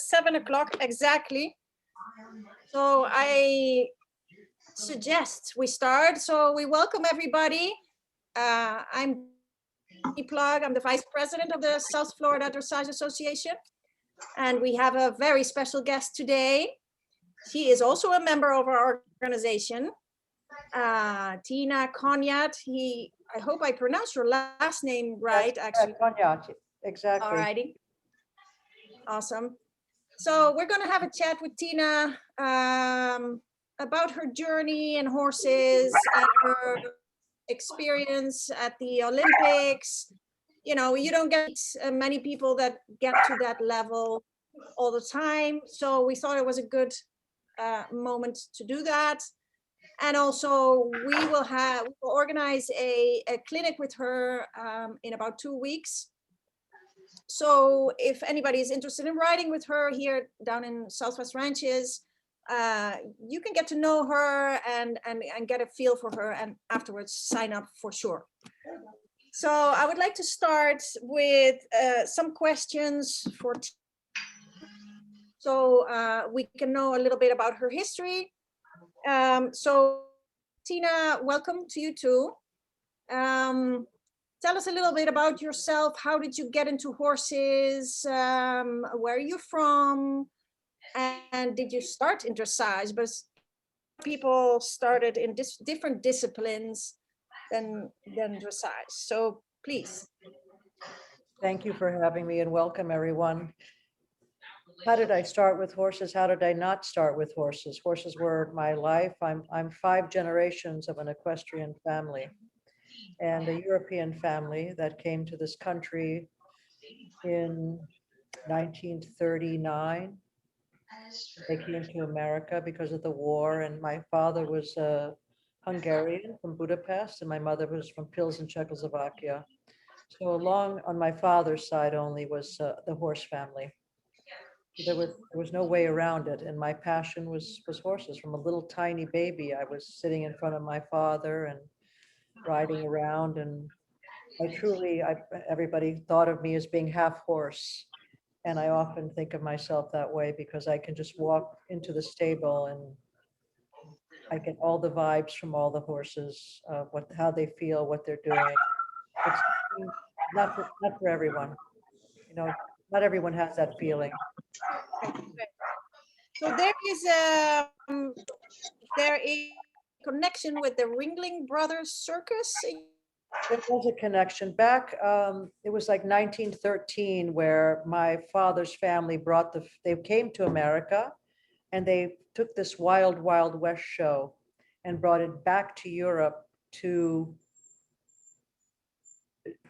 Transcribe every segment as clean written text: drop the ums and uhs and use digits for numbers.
7 o'clock exactly. So I suggest we start. So we welcome everybody. I'm Plug. I'm the Vice President of the South Florida Dressage Association. And we have a very special guest today. She is also a member of our organization, Tina Konyot. I hope I pronounced your last name right, actually. Konyot, exactly. All righty. Awesome. So we're going to have a chat with Tina about her journey and horses and her experience at the Olympics. You know, you don't get many people that get to that level all the time. So we thought it was a good moment to do that. And also we will organize a clinic with her in about 2 weeks. So if anybody is interested in riding with her here down in Southwest Ranches, you can get to know her and get a feel for her, and afterwards sign up for sure. So I would like to start with some questions for Tina, so we can know a little bit about her history. So Tina, welcome to you too. Tell us a little bit about yourself. How did you get into horses? Where are you from? And did you start in dressage? But people started in different disciplines than dressage. So please. Thank you for having me and welcome everyone. How did I start with horses? How did I not start with horses? Horses were my life. I'm 5 generations of an equestrian family and a European family that came to this country in 1939. They came to America because of the war, and my father was Hungarian from Budapest, and my mother was from Pilsen, Czechoslovakia. So along on my father's side only was the horse family. There was no way around it, and my passion was horses. From a little tiny baby, I was sitting in front of my father and riding around, and everybody thought of me as being half horse. And I often think of myself that way because I can just walk into the stable and I get all the vibes from all the horses, how they feel, what they're doing. It's not for everyone. You know, not everyone has that feeling. So there is a connection with the Ringling Brothers Circus. There was a connection back. It was like 1913 where my father's family they came to America and they took this Wild West show and brought it back to Europe to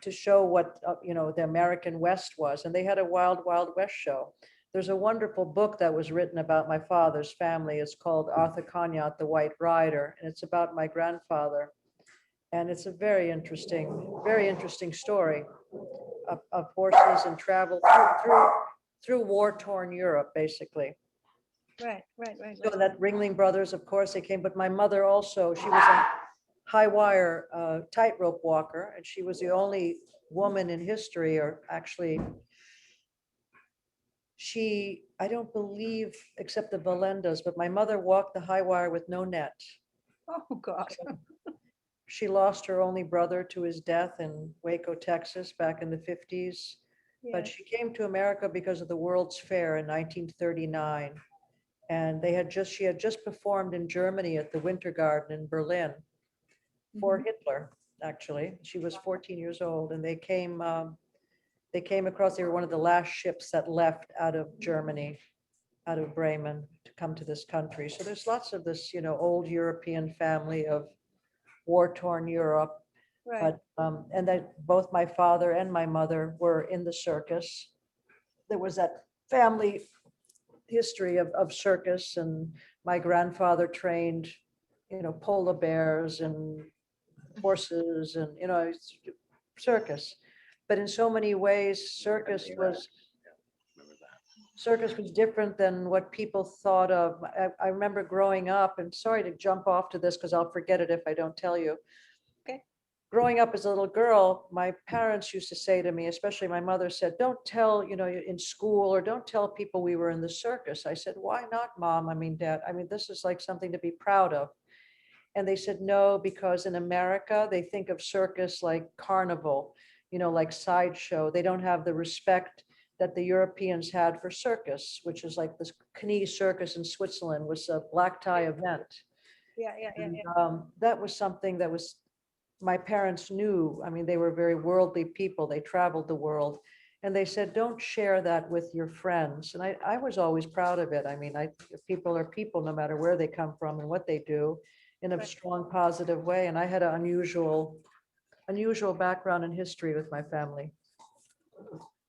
show what, the American West was. And they had a Wild West show. There's a wonderful book that was written about my father's family. It's called Arthur Konyot, the White Rider. And it's about my grandfather. And it's a very interesting story of horses and travel through war-torn Europe, basically. Right. So that Ringling Brothers, of course, they came, but my mother also, she was a high wire tightrope walker, and she was the only woman in history, or actually, I don't believe, except the Valendas, but my mother walked the high wire with no net. Oh, God. She lost her only brother to his death in Waco, Texas, back in the 50s. Yeah. But she came to America because of the World's Fair in 1939. And she had just performed in Germany at the Winter Garden in Berlin for Hitler, actually. She was 14 years old, and they came across. They were one of the last ships that left out of Germany, out of Bremen, to come to this country. So there's lots of this, old European family of war-torn Europe. Right. But and that both my father and my mother were in the circus. There was that family history of circus, and my grandfather trained, polar bears and horses and, circus. But in so many ways, circus was different than what people thought of. I remember growing up, and sorry to jump off to this because I'll forget it if I don't tell you. Okay. growing up as a little girl, my parents used to say to me, especially my mother said, don't tell, in school, or don't tell people we were in the circus. I said, why not, Mom? I mean, Dad, I mean, this is like something to be proud of. And they said, no, because in America, they think of circus like carnival, like sideshow. They don't have the respect that the Europeans had for circus, which is like this Knie circus in Switzerland, was a black tie event. Yeah, yeah, yeah, And yeah. that was something that was, my parents knew. I mean, they were very worldly people. They traveled the world. And they said, don't share that with your friends. And I was always proud of it. I mean, people are people, no matter where they come from and what they do, in a Right. strong, positive way. And I had an unusual background in history with my family.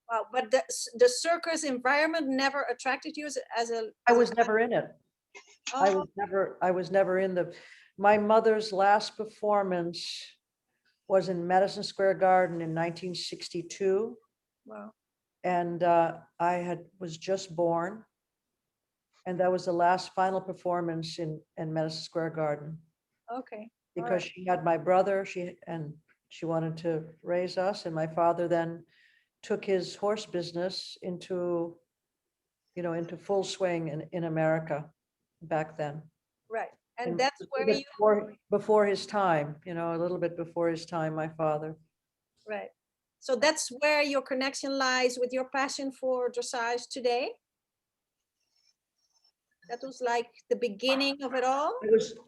Wow, but the circus environment never attracted you as a. I was never in it. Oh, I was never in my mother's last performance was in Madison Square Garden in 1962. wow. And was just born. And that was the last final performance in Madison Square Garden, Okay. All because right. she had my brother, she wanted to raise us, and my father then took his horse business into full swing in America back then. Right. And And that's a where little bit you. before his time, a little bit before his time, my father. Right. So that's where your connection lies with your passion for dressage today. That was like the beginning of it all.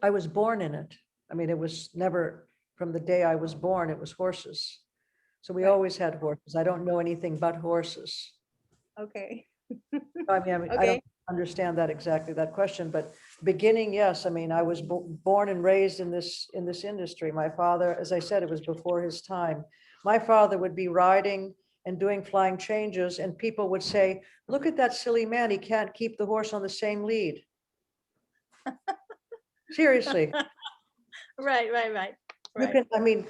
I was born in it. I mean, it was never, from the day I was born, it was horses. So we Right. always had horses. I don't know anything but horses. Okay. I Okay. don't understand that exactly, that question, but beginning, yes. I mean, I was born and raised in this industry. My father, as I said, it was before his time. My father would be riding and doing flying changes, and people would say, look at that silly man, he can't keep the horse on the same lead. Seriously. Right, right, right. You Right. can, I mean,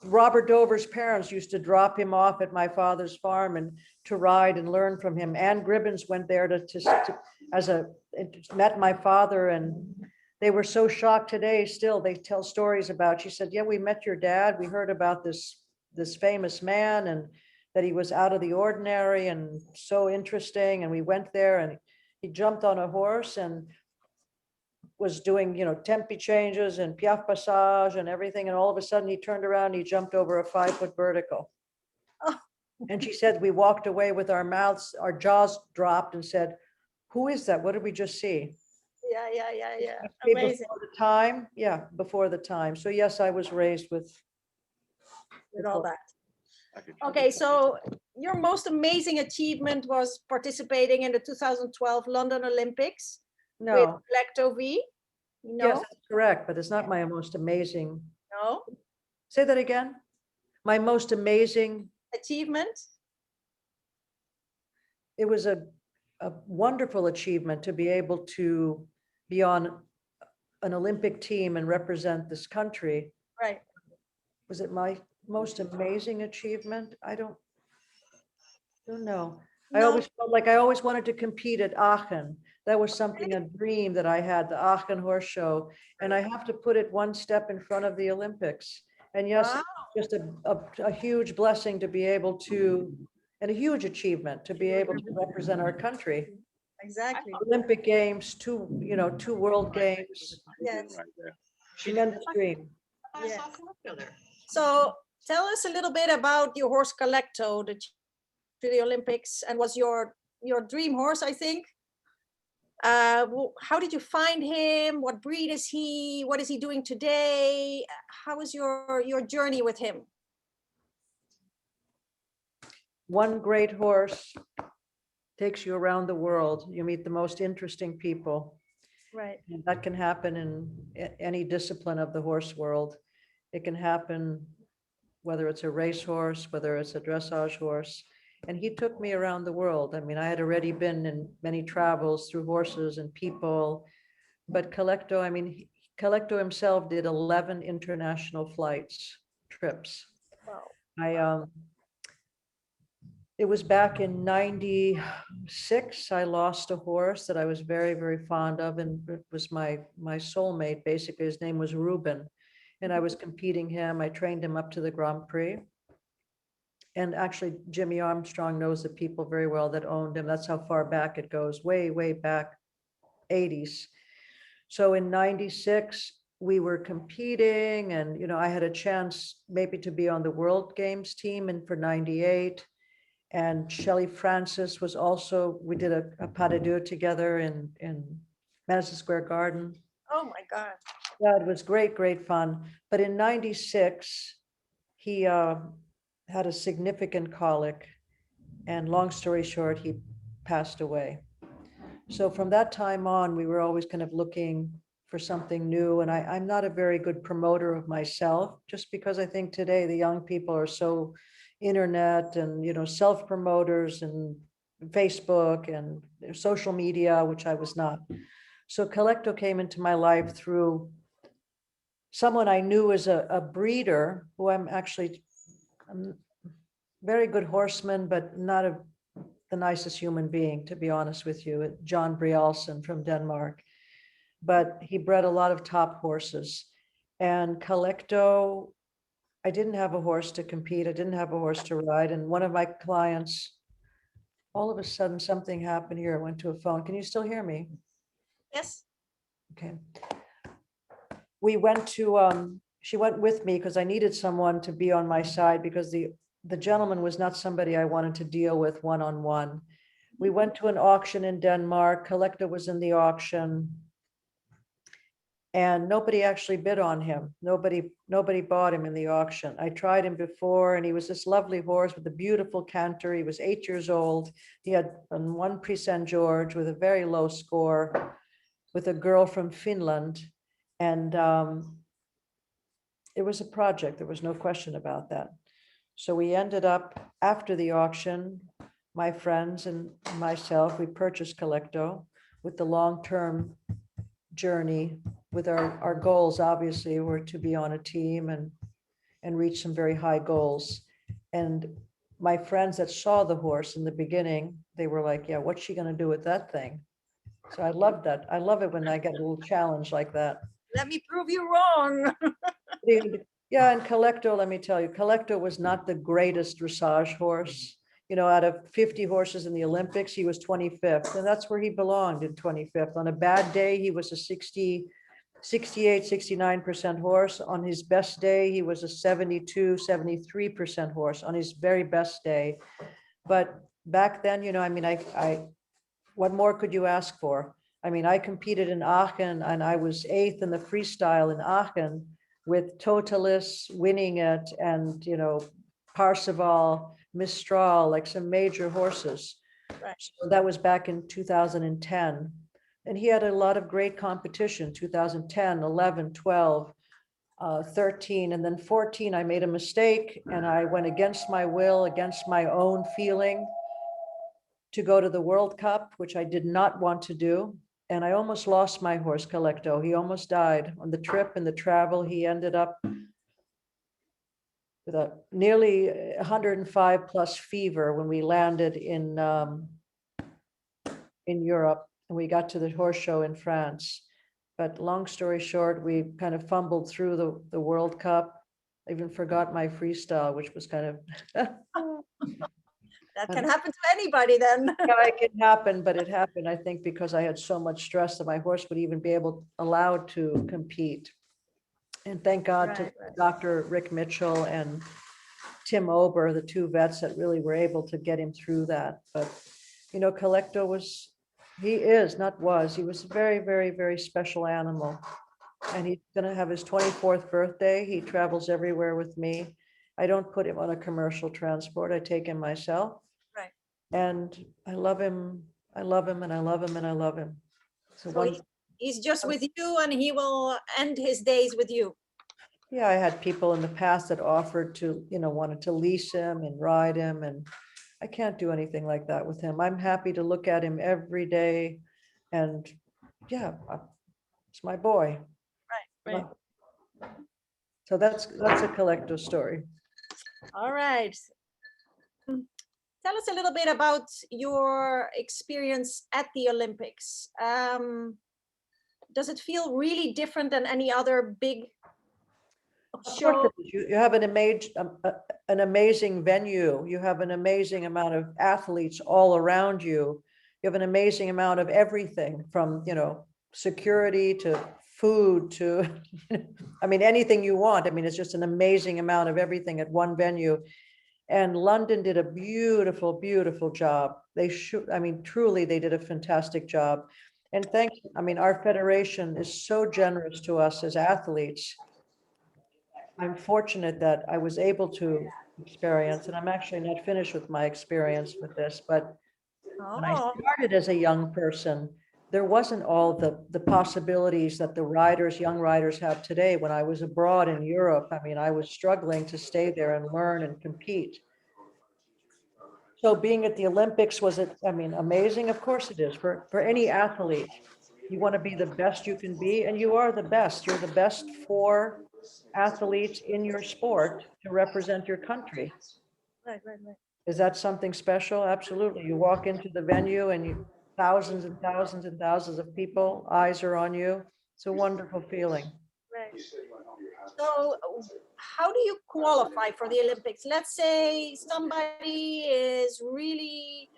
Robert Dover's parents used to drop him off at my father's farm and to ride and learn from him. Ann Gribbons went there met my father, and they were so shocked today. Still, they tell stories about, she said, yeah, we met your dad. We heard about this famous man, and that he was out of the ordinary and so interesting. And we went there, and he jumped on a horse and was doing, tempi changes and piaf passage and everything. And all of a sudden he turned around, and he jumped over a 5-foot vertical. Oh. And she said, we walked away with our jaws dropped, and said, who is that? What did we just see? Yeah, yeah, yeah, yeah. Before Amazing. the time. Yeah, before the time. So yes, I was raised with All that. Okay, so your most amazing achievement was participating in the 2012 London Olympics with No, Lacto V. yes, No, that's correct, but it's not my most amazing. no Say that again. My most amazing. achievement. It was a wonderful achievement to be able to be on an Olympic team and represent this country. Right. Was it my most amazing achievement? I don't know. I No. always felt like I always wanted to compete at Aachen. That was something, a dream that I had, the Aachen Horse Show. And I have to put it one step in front of the Olympics. And yes, Wow. just a huge blessing to be able to, and a huge achievement to be able to represent our country. Exactly. Olympic Games, two World Games, Yes. tremendous dream. Yeah. So tell us a little bit about your horse Calecto to the Olympics, and was your dream horse, I think. How did you find him? What breed is he? What is he doing today? How was your journey with him? One great horse takes you around the world. You meet the most interesting people. Right. And that can happen in any discipline of the horse world. It can happen whether it's a racehorse, whether it's a dressage horse. And he took me around the world. I mean, I had already been in many travels through horses and people, but Calecto, I mean, Calecto himself did 11 international trips. Wow. It was back in 96. I lost a horse that I was very, very fond of, and it was my soulmate. Basically, his name was Reuben. and I was competing him. I trained him up to the Grand Prix. And actually, Jimmy Armstrong knows the people very well that owned him. That's how far back it goes, way, way back, 80s. So in 96, we were competing, and, you know, I had a chance maybe to be on the World Games team, and for 98. And Shelley Francis was also, we did a pas de deux together in Madison Square Garden. Oh my God. Yeah, it was great, great fun. But in 96, he had a significant colic, and long story short, he passed away. So from that time on, we were always kind of looking for something new. And I'm not a very good promoter of myself, just because I think today the young people are so internet and, you know, self-promoters and Facebook and social media, which I was not. So Collecto came into my life through someone I knew as a breeder, who I'm very good horseman, but not the nicest human being, to be honest with you, John Brialsen from Denmark. But he bred a lot of top horses. And Collecto, I didn't have a horse to compete. I didn't have a horse to ride. And one of my clients, all of a sudden something happened here. I went to a phone. Can you still hear me? Yes. Okay. We went to, she went with me because I needed someone to be on my side, because the gentleman was not somebody I wanted to deal with one-on-one. We went to an auction in Denmark. Collecto was in the auction, and nobody actually bid on him. Nobody bought him in the auction. I tried him before, and he was this lovely horse with a beautiful canter. He was 8 years old. He had one Prix Saint George with a very low score, with a girl from Finland. And it was a project. There was no question about that. So we ended up, after the auction, my friends and myself, we purchased Collecto with the long-term journey, with our goals, obviously, were to be on a team and reach some very high goals. And my friends that saw the horse in the beginning, they were like, yeah, what's she gonna do with that thing? So I love that. I love it when I get a little challenge like that. Let me prove you wrong. Yeah, and Collecto, let me tell you, Collecto was not the greatest dressage horse. You know, out of 50 horses in the Olympics, he was 25th, and that's where he belonged, in 25th. On a bad day, he was a 68, 69% horse. On his best day, he was a 72, 73% horse on his very best day. But back then, you know, I mean, what more could you ask for? I mean, I competed in Aachen, and I was 8th in the freestyle in Aachen, with Totalis winning it, and, you know, Parseval, Mistral, like some major horses. Right. So that was back in 2010. And he had a lot of great competition, 2010, 11, 12, 13, and then 14, I made a mistake, and I went against my will, against my own feeling, to go to the World Cup, which I did not want to do. And I almost lost my horse, Collecto. He almost died on the trip and the travel. He ended up with a nearly 105 plus fever when we landed in Europe, and we got to the horse show in France. But long story short, we kind of fumbled through the World Cup. I even forgot my freestyle, which was kind of That can happen to anybody then. yeah, it can happen, but it happened, I think, because I had so much stress that my horse would even be allowed to compete. And thank God to Right. Dr. Rick Mitchell and Tim Ober, the two vets that really were able to get him through that. But, you know, Collecto he was a very, very, very special animal. And he's gonna have his 24th birthday. He travels everywhere with me. I don't put him on a commercial transport. I take him myself. Right. And I love him. I love him, and I love him, and I love him. So he's just with you, and he will end his days with you. Yeah, I had people in the past that offered to, you know, wanted to lease him and ride him, and I can't do anything like that with him. I'm happy to look at him every day, and yeah, it's my boy. Right. So that's a Collecto story. All right. Tell us a little bit about your experience at the Olympics. Does it feel really different than any other big Of course show. it is. You have an amazing venue. You have an amazing amount of athletes all around you. You have an amazing amount of everything from, security to food to, I mean, anything you want. I mean, it's just an amazing amount of everything at one venue. And London did a beautiful, beautiful job. I mean, truly, they did a fantastic job. And our federation is so generous to us as athletes. I'm fortunate that I was able to experience, and I'm actually not finished with my experience with this, but when I Oh, started as a young person, there wasn't all the possibilities that young riders have today. When I was abroad in Europe, I mean, I was struggling to stay there and learn and compete. So being at the Olympics, was it, I mean, amazing? Of course it is. For any athlete, you want to be the best you can be, and you are the best. You're the best for athletes in your sport to represent your country. right. Is that something special? Absolutely. You walk into the venue and thousands and thousands and thousands of people, eyes are on you. It's a wonderful feeling. Right. So how do you qualify for the Olympics? Let's say somebody is really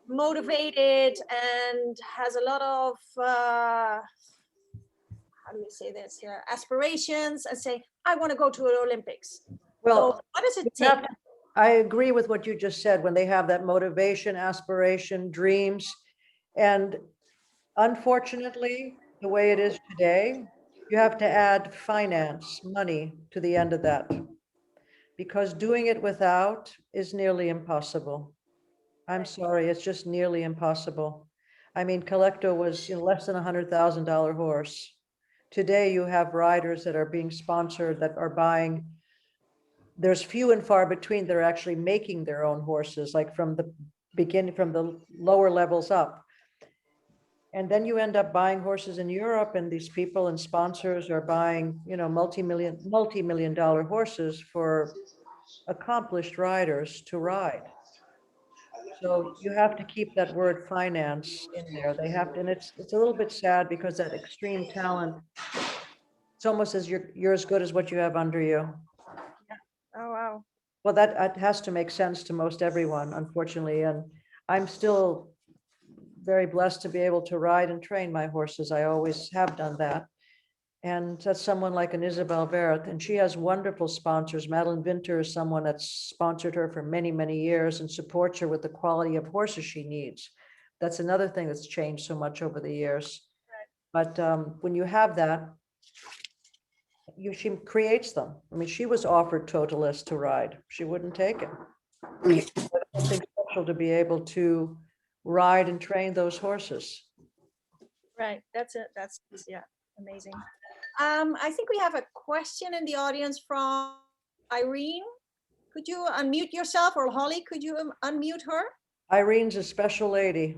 motivated and has a lot of, how do we say this here, aspirations, and say, I want to go to the Olympics. So Well, what does it you take? have to- I agree with what you just said, when they have that motivation, aspiration, dreams. And unfortunately, the way it is today, you have to add finance, money to the end of that. Because doing it without is nearly impossible. I'm sorry, it's just nearly impossible. I mean, Collecto was less than $100,000 horse. Today, you have riders that are being sponsored that are buying. There's few and far between that are actually making their own horses, like from the beginning, from the lower levels up. And then you end up buying horses in Europe, and these people and sponsors are buying, multi-million dollar horses for accomplished riders to ride. So you have to keep that word finance in there. They have to, and it's a little bit sad because that extreme talent, it's almost as you're as good as what you have under you. Oh, wow. Well, that has to make sense to most everyone, unfortunately. And I'm still very blessed to be able to ride and train my horses. I always have done that. And that's someone like an Isabel Verrett, and she has wonderful sponsors. Madeline Vinter is someone that's sponsored her for many, many years and supports her with the quality of horses she needs. That's another thing that's changed so much over the years. But when you have that, she creates them. I mean, she was offered Totalis to ride. She wouldn't take it. It's something special to be able to ride and train those horses. Right. That's it. That's, yeah, amazing. I think we have a question in the audience from Irene. Could you unmute yourself, or Holly, could you unmute her? Irene's a special lady.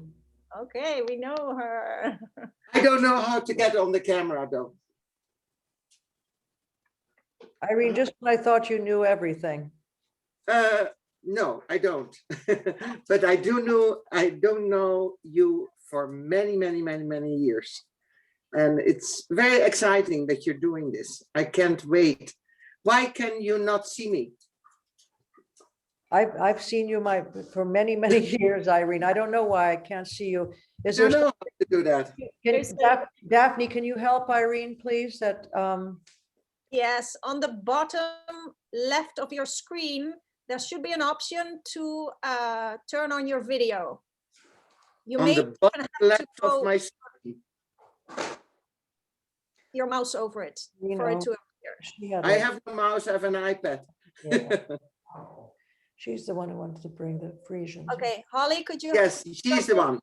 Okay, we know her. I don't know how to get on the camera though. Irene, just when I thought you knew everything. No, I don't. But I don't know you for many, many, many, many years. And it's very exciting that you're doing this. I can't wait. Why can you not see me? I've seen you for many, many years, Irene. I don't know why I can't see you. I don't know how to do that. Daphne, can you help Irene, please? Yes, on the bottom left of your screen, there should be an option to turn on your video. You On may the bottom have left to of go my screen. your mouse over it for it to appear. I have no mouse, I have an iPad. Yeah. She's the one who wanted to bring the Frisians. Okay, Holly, could you? Yes, she's the one.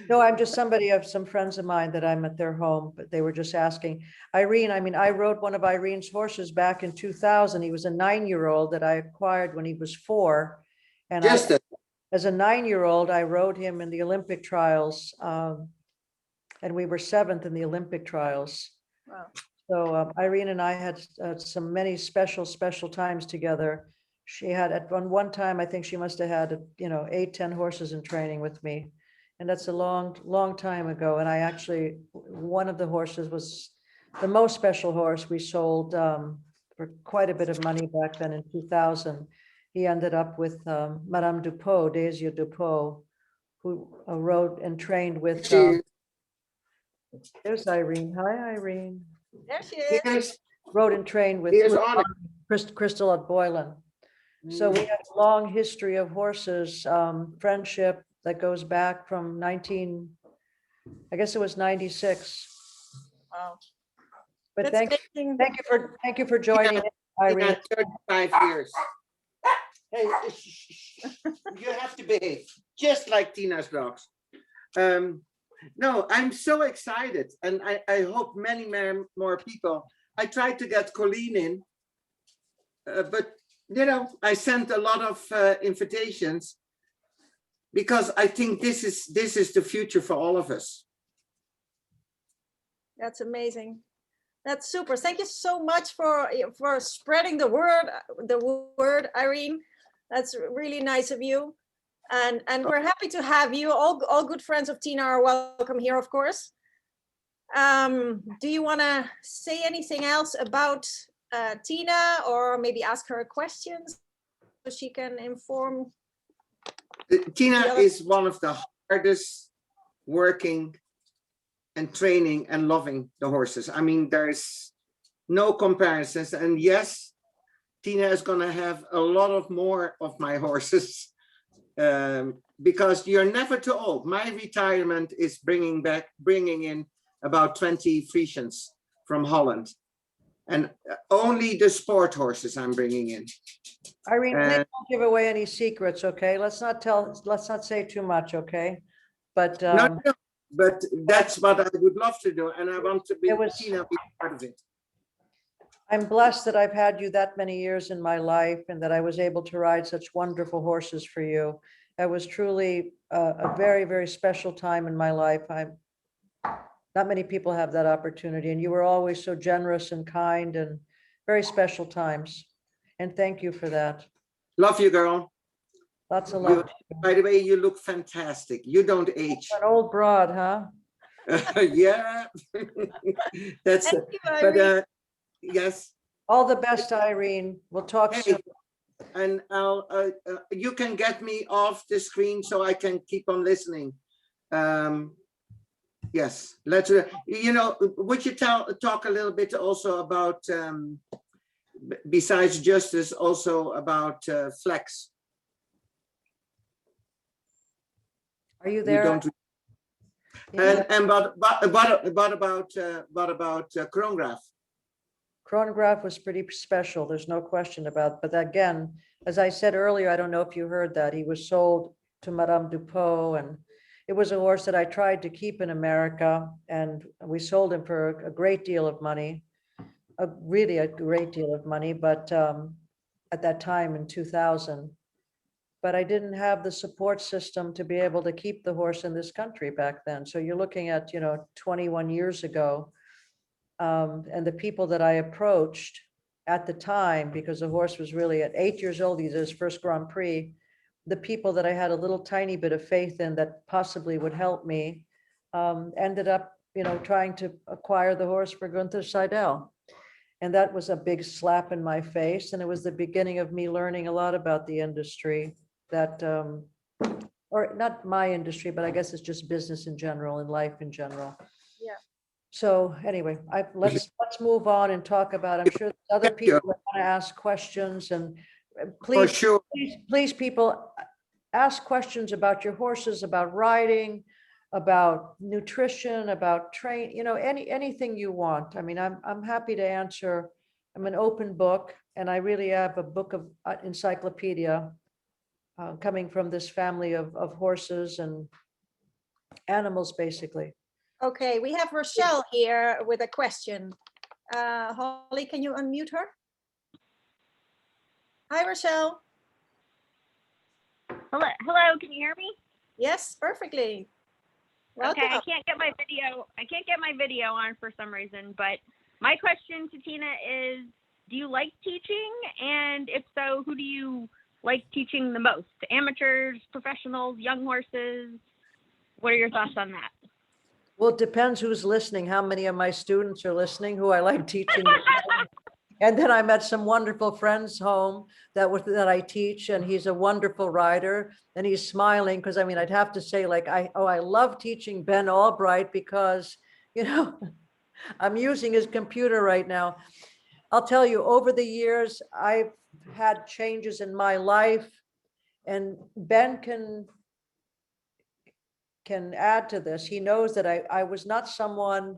No, I'm just somebody of some friends of mine that I'm at their home, but they were just asking. Irene, I mean, I rode one of Irene's horses back in 2000. He was a 9-year-old that I acquired when he was 4. And as a 9-year-old, I rode him in the Olympic trials. And we were 7th in the Olympic trials. Wow. So Irene and I had many special times together. She had at one time, I think she must have had 8, 10 horses in training with me. And that's a long time ago. And I actually, one of the horses was the most special horse we sold for quite a bit of money back then in 2000. He ended up with Madame Dupont, Daisy Dupont, who rode and trained with, She, there's Irene. Hi, Irene. There she is. here's, Rode and trained with here's on it. Crystal at Boylan. So we have a long history of horses, friendship that goes back from I guess it was 96. Wow. But That's thank amazing. you for joining, Irene. Yeah, 35 years. Hey, you have to behave, just like Tina's dogs. No, I'm so excited, and I hope many more people. I tried to get Colleen in, but you know, I sent a lot of invitations because I think this is the future for all of us. That's amazing. That's super. Thank you so much for spreading the word, Irene. That's really nice of you. And we're happy to have you. All good friends of Tina are welcome here, of course. Do you want to say anything else about Tina, or maybe ask her questions so she can inform? Tina is one of the hardest working and training and loving the horses. I mean, there's no comparisons. And yes, Tina is going to have a lot of more of my horses because you're never too old. My retirement is bringing in about 20 Friesians from Holland, and only the sport horses I'm bringing in. Irene, please don't give away any secrets, okay? Let's not say too much, okay? But No, but that's what I would love to do, and I want to be Tina be part of it. I'm blessed that I've had you that many years in my life, and that I was able to ride such wonderful horses for you. That was truly a very, very special time in my life. Not many people have that opportunity, and you were always so generous and kind, and very special times. And thank you for that. Love you, girl. Lots of love. By the way, you look fantastic. You don't age. An old broad, huh? Yeah. That's Thank you, but Irene. yes. All the best, Irene. We'll talk soon. And I'll you can get me off the screen so I can keep on listening. Yes, let's you know, would you talk a little bit also about besides justice, also about flex? Are you there? And what about chronograph? Chronograph was pretty special. There's no question about, but again, as I said earlier, I don't know if you heard that, he was sold to Madame Dupont, and it was a horse that I tried to keep in America, and we sold him for a great deal of money, really a great deal of money, but at that time in 2000. But I didn't have the support system to be able to keep the horse in this country back then. So you're looking at, 21 years ago. And the people that I approached at the time, because the horse was really at 8 years old, he did his first Grand Prix, the people that I had a little tiny bit of faith in that possibly would help me, ended up, trying to acquire the horse for Gunther Seidel. And that was a big slap in my face. And it was the beginning of me learning a lot about the industry that, or not my industry, but I guess it's just business in general and life in general. Yeah. So anyway, let's move on and talk about, I'm sure there's other people that want to ask questions, and For sure. please, people, ask questions about your horses, about riding, about nutrition, about anything you want. I mean, I'm happy to answer. I'm an open book, and I really have a book of encyclopedia coming from this family of horses and animals, basically. Okay, we have Rochelle here with a question. Holly, can you unmute her? Hi, Rochelle. Hello, can you hear me? Yes, perfectly. Welcome. Okay, I can't get my video on for some reason, but my question to Tina is, do you like teaching? And if so, who do you like teaching the most? Amateurs, professionals, young horses? What are your thoughts on that? Well, it depends who's listening, how many of my students are listening, who I like teaching. And then I met some wonderful friends home that I teach, and he's a wonderful rider, and he's smiling because I mean, I'd have to say like, I love teaching Ben Albright because, you know, I'm using his computer right now. I'll tell you, over the years, I've had changes in my life, and Ben can add to this. He knows that I was not someone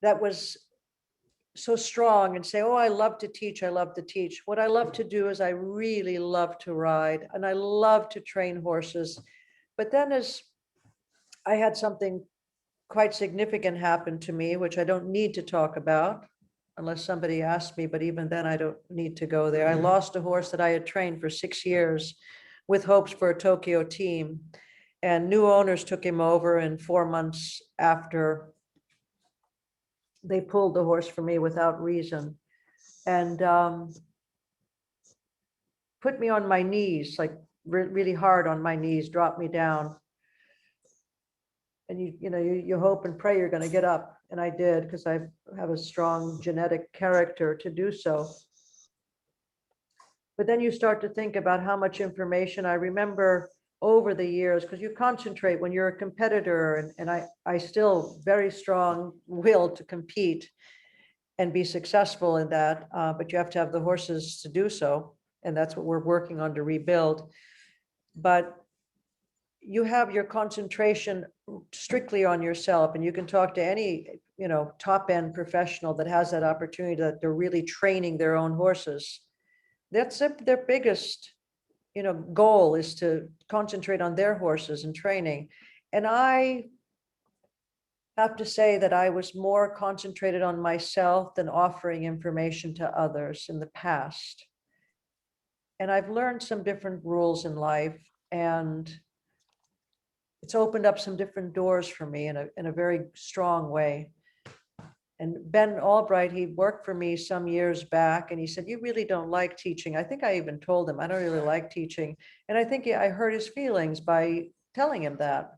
that was so strong and say, oh, I love to teach, I love to teach. What I love to do is I really love to ride and I love to train horses. But then as I had something quite significant happen to me, which I don't need to talk about unless somebody asks me, but even then I don't need to go there. I lost a horse that I had trained for 6 years with hopes for a Tokyo team, and new owners took him over, and 4 months after, they pulled the horse from me without reason and put me on my knees, like really hard on my knees, dropped me down. And you hope and pray you're going to get up. And I did, because I have a strong genetic character to do so. But then you start to think about how much information I remember over the years, because you concentrate when you're a competitor, and I still very strong will to compete and be successful in that, but you have to have the horses to do so, and that's what we're working on to rebuild. But you have your concentration strictly on yourself, and you can talk to any top-end professional that has that opportunity, that they're really training their own horses. That's their biggest goal, is to concentrate on their horses and training. And I have to say that I was more concentrated on myself than offering information to others in the past. And I've learned some different rules in life, and it's opened up some different doors for me in a very strong way. And Ben Albright, he worked for me some years back, and he said, you really don't like teaching. I think I even told him I don't really like teaching. And I think I hurt his feelings by telling him that.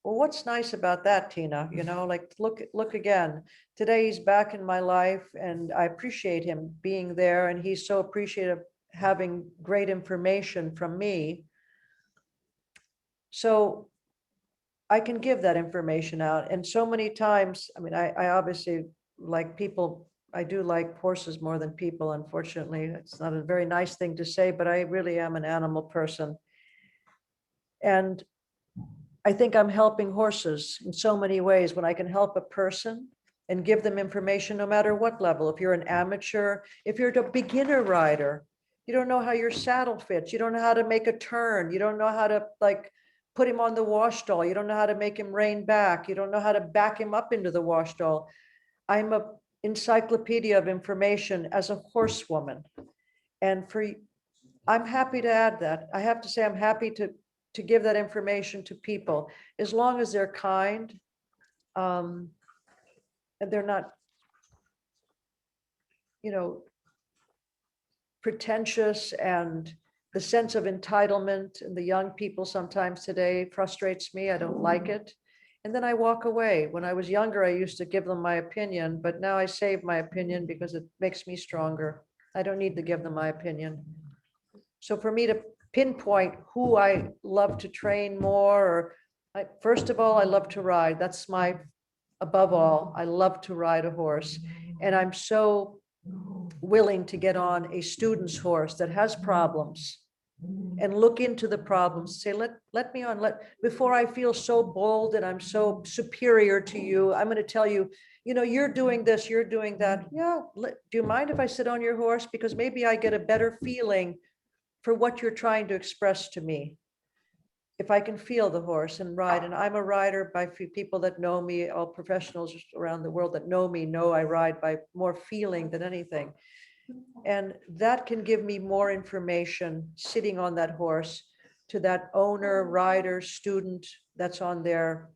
Well, what's nice about that, Tina? Like, look again. Today he's back in my life, and I appreciate him being there, and he's so appreciative having great information from me. So I can give that information out. And so many times, I mean, I obviously like people. I do like horses more than people, unfortunately. It's not a very nice thing to say, but I really am an animal person. And I think I'm helping horses in so many ways when I can help a person and give them information, no matter what level. If you're an amateur, if you're a beginner rider, you don't know how your saddle fits. You don't know how to make a turn. You don't know how to put him on the wash stall. You don't know how to make him rein back. You don't know how to back him up into the wash stall. I'm an encyclopedia of information as a horsewoman. And I'm happy to add that. I have to say, I'm happy to give that information to people, as long as they're kind, and they're not, pretentious. And the sense of entitlement in the young people sometimes today frustrates me. I don't like it. And then I walk away. When I was younger, I used to give them my opinion, but now I save my opinion because it makes me stronger. I don't need to give them my opinion. So for me to pinpoint who I love to train more, first of all, I love to ride. That's above all, I love to ride a horse. And I'm so willing to get on a student's horse that has problems and look into the problems, say, let me on, before I feel so bold and I'm so superior to you, I'm going to tell you, you're doing this, you're doing that. Yeah. Do you mind if I sit on your horse? Because maybe I get a better feeling for what you're trying to express to me, if I can feel the horse and ride. And I'm a rider. By people that know me, all professionals around the world that know me know I ride by more feeling than anything. And that can give me more information sitting on that horse to that owner, rider, student that's on their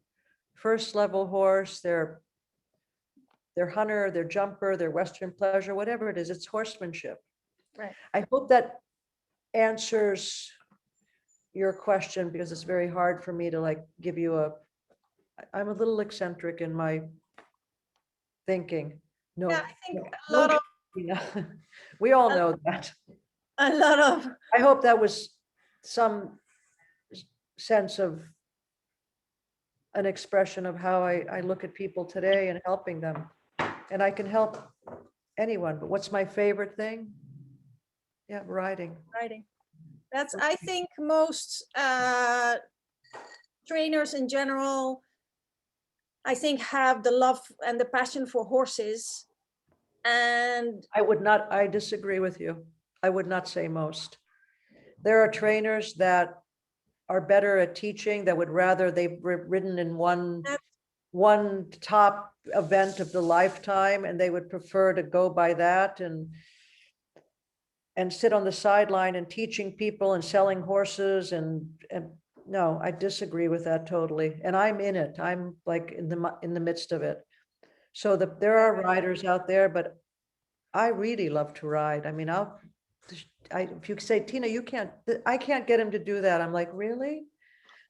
first level horse, their hunter, their jumper, their Western pleasure, whatever it is, it's horsemanship. Right. I hope that answers your question because it's very hard for me to like give you I'm a little eccentric in my thinking. No, Yeah, I think a no, lot of, we all know that. a lot of, I hope that was some sense of an expression of how I look at people today and helping them. And I can help anyone, but what's my favorite thing? Yeah, writing. writing. That's, I think most trainers in general, I think, have the love and the passion for horses. And I disagree with you. I would not say most. There are trainers that are better at teaching that would rather they've ridden in one top event of the lifetime and they would prefer to go by that and sit on the sideline and teaching people and selling horses and no, I disagree with that totally. And I'm in it. I'm like in the midst of it. So there are riders out there, but I really love to ride. I mean, if you say, Tina, I can't get him to do that. I'm like, really?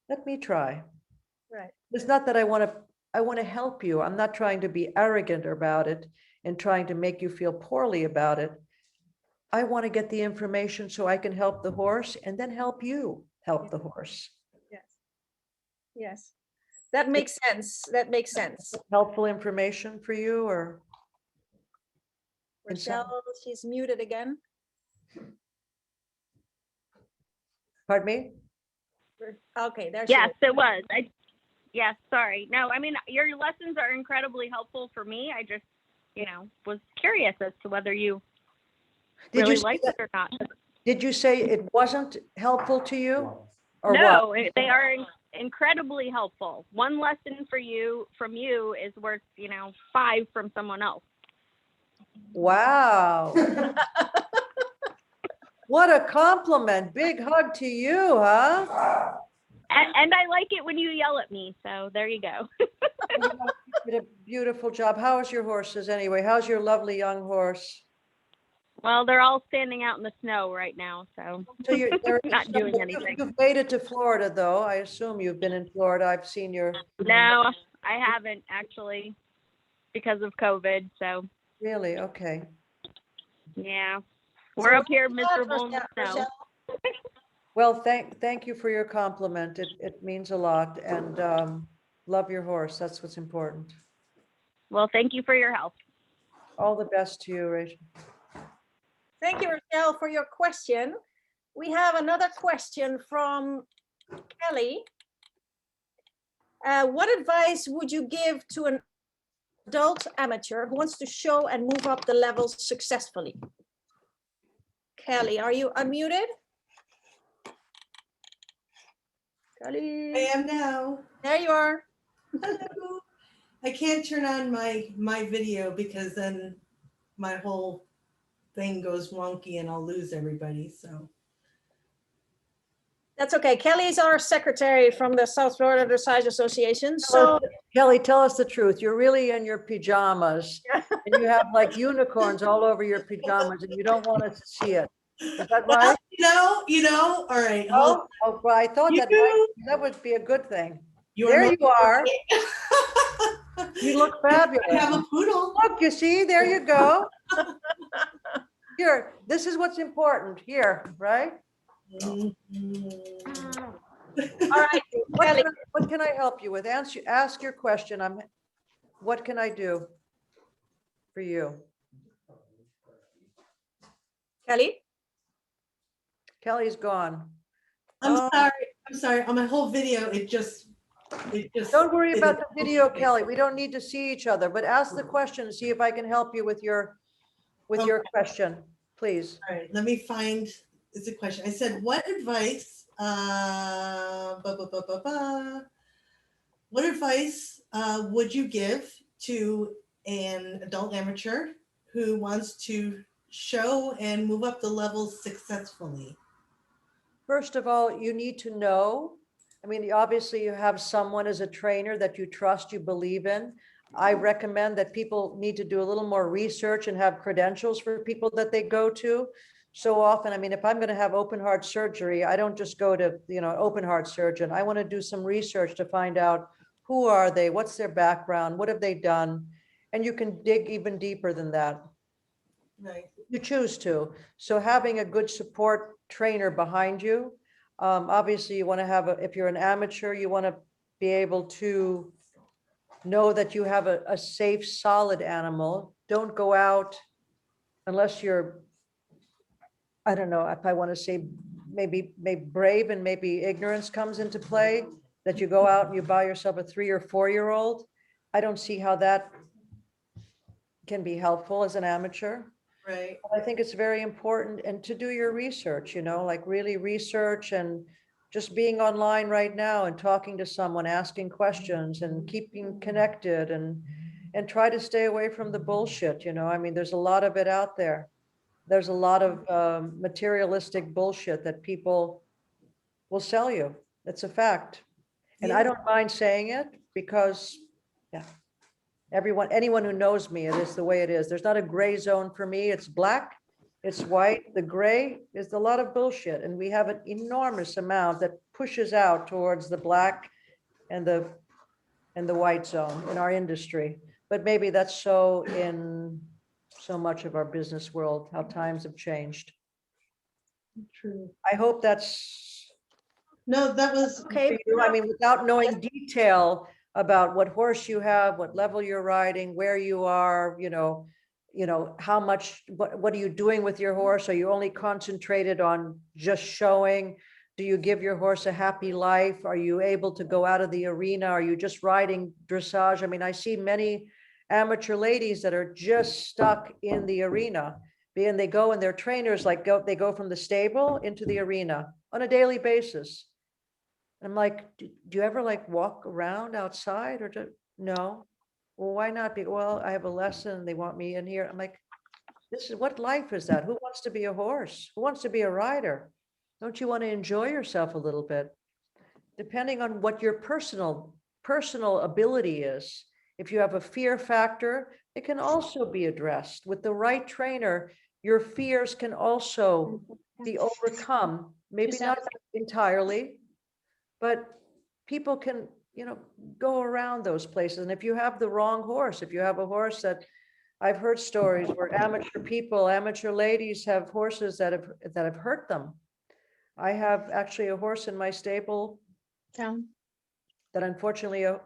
Let me try. right. It's not that I want to help you. I'm not trying to be arrogant about it and trying to make you feel poorly about it. I want to get the information so I can help the horse and then help you help the horse. Yes. Yes. That makes sense. That makes sense. Helpful information for you or? Rochelle, she's muted again. Pardon me? Okay, there she Yes, is. it was. Yes, sorry. No, I mean, your lessons are incredibly helpful for me. I just, was curious as to whether you really liked it or not. Did you say it wasn't helpful to you? Or No, what? they are incredibly helpful. One lesson from you is worth, 5 from someone else. Wow. What a compliment. Big hug to you, huh? And I like it when you yell at me. So there you go. You did a beautiful job. How is your horses anyway? How's your lovely young horse? Well, they're all standing out in the snow right now. So So they're not doing anything. You've made it to Florida though. I assume you've been in Florida. I've seen your. No, I haven't actually because of COVID. So Really? Okay. yeah, we're up here miserable in the snow. Rochelle. Well, thank you for your compliment. It means a lot and love your horse. That's what's important. Well, thank you for your help. All the best to you, Rachel. Thank you, Rochelle, for your question. We have another question from Kelly. What advice would you give to an adult amateur who wants to show and move up the levels successfully? Kelly, are you unmuted? Kelly, I am now. there you are. Hello. I can't turn on my video because then my whole thing goes wonky and I'll lose everybody. So That's okay. Kelly is our secretary from the South Florida Dressage Association. So Kelly, tell us the truth. You're really in your pajamas and you have like unicorns all over your pajamas and you don't want us to see it. Is that right? well, all right. Oh, well, I thought that would be a good thing. There you are. You look fabulous. I have a poodle. Look, you see, there you go. Here, this is what's important here, right? all right, Kelly. What can I help you with? Ask your question. What can I do for you? Kelly. Kelly's gone. I'm sorry. On my whole video, it just. Don't worry about the video, Kelly. We don't need to see each other, but ask the question, see if I can help you with your question, please. All right, let me find, it's a question. I said, what advice, what advice would you give to an adult amateur who wants to show and move up the levels successfully? First of all, you need to know. I mean, obviously you have someone as a trainer that you trust, you believe in. I recommend that people need to do a little more research and have credentials for people that they go to so often, I mean, if I'm going to have open heart surgery, I don't just go to, open heart surgeon. I want to do some research to find out who are they, what's their background, what have they done? And you can dig even deeper than that. Right. You choose to. So having a good support trainer behind you, obviously you want to have, if you're an amateur, you want to be able to know that you have a safe, solid animal. Don't go out unless you're, I don't know if I want to say maybe brave and maybe ignorance comes into play, that you go out and you buy yourself a 3 or 4-year-old. I don't see how that can be helpful as an amateur. Right. I think it's very important and to do your research, like really research and just being online right now and talking to someone, asking questions and keeping connected and try to stay away from the bullshit, I mean, there's a lot of it out there. There's a lot of materialistic bullshit that people will sell you. It's a fact. And I Yeah. don't mind saying it because, yeah, anyone who knows me, it is the way it is. There's not a gray zone for me. It's black, it's white. The gray is a lot of bullshit. And we have an enormous amount that pushes out towards the black and the white zone in our industry. But maybe that's so in so much of our business world, how times have changed. True. I hope that's No, that was Okay. for you. I mean, without knowing detail about what horse you have, what level you're riding, where you are, how much, what are you doing with your horse? Are you only concentrated on just showing? Do you give your horse a happy life? Are you able to go out of the arena? Are you just riding dressage? I mean, I see many amateur ladies that are just stuck in the arena. And they go and their trainers they go from the stable into the arena on a daily basis. I'm like, do you ever walk around outside or no? Well, why not? Well, I have a lesson. They want me in here. I'm like, what life is that? Who wants to be a horse? Who wants to be a rider? Don't you want to enjoy yourself a little bit? Depending on what your personal ability is. If you have a fear factor, it can also be addressed. With the right trainer, your fears can also be overcome. Maybe not entirely, but people can, go around those places. And if you have the wrong horse, if you have a horse that, I've heard stories where amateur ladies have horses that have hurt them. I have actually a horse in my stable that unfortunately the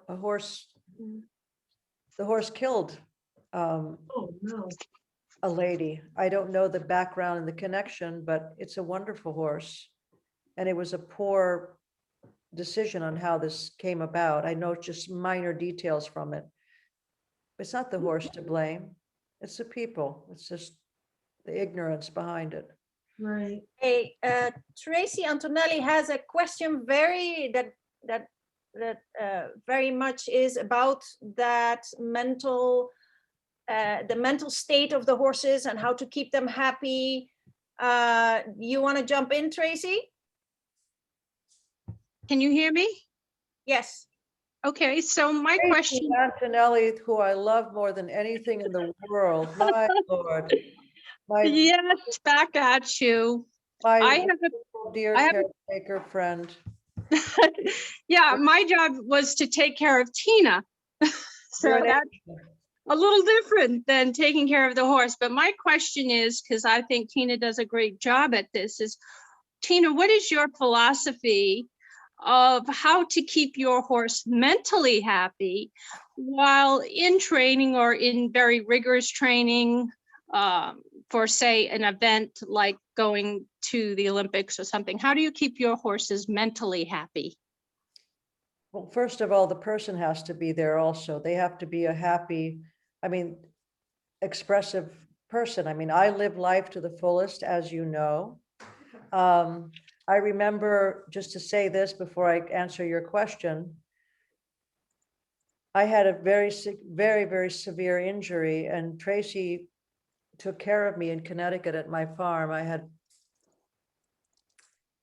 horse killed oh no. a lady. I don't know the background and the connection, but it's a wonderful horse. And it was a poor decision on how this came about. I know just minor details from it. It's not the horse to blame. It's the people. It's just the ignorance behind it. Right. Hey, Tracy Antonelli has a question very much is about that the mental state of the horses and how to keep them happy. You want to jump in, Tracy? Can you hear me? Yes. Okay, so my Tracy question, Antonelli, who I love more than anything in the world. My Lord. My, yes, back at you. my I have dear I have caretaker friend. yeah, my job was to take care of Tina. So You're an that's a little different than taking care of the horse. But my question is, because I think Tina does a great job at this, is Tina, what is your philosophy of how to keep your horse mentally happy while in training or in very rigorous training for, say, an event like going to the Olympics or something? How do you keep your horses mentally happy? Well, first of all, the person has to be there also. They have to be a happy, expressive person. I live life to the fullest, as you know. I remember, just to say this before I answer your question, I had a very, very severe injury, and Tracy took care of me in Connecticut at my farm. I had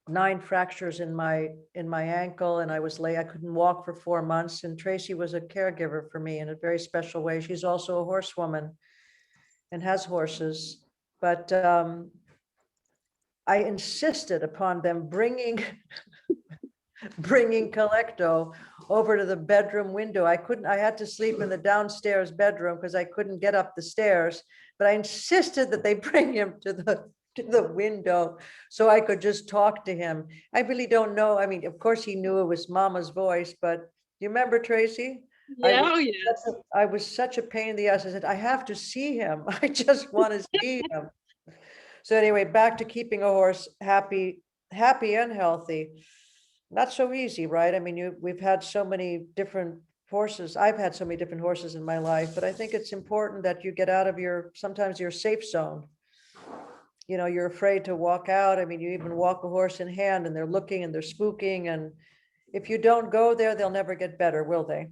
9 fractures in my ankle, and I couldn't walk for 4 months. And Tracy was a caregiver for me in a very special way. She's also a horsewoman and has horses. But I insisted upon them bringing Collecto over to the bedroom window. I had to sleep in the downstairs bedroom because I couldn't get up the stairs, but I insisted that they bring him to the window so I could just talk to him. I really don't know. I mean, of course he knew it was Mama's voice, but you remember, Tracy? Yeah, oh, yes. I was such a pain in the ass. I said, I have to see him. I just want to see him. So anyway, back to keeping a horse happy and healthy. Not so easy, right? I mean, we've had so many different horses. I've had so many different horses in my life, but I think it's important that you get out of sometimes your safe zone. You know, you're afraid to walk out. I mean, you even walk a horse in hand and they're looking and they're spooking. And if you don't go there, they'll never get better, will they?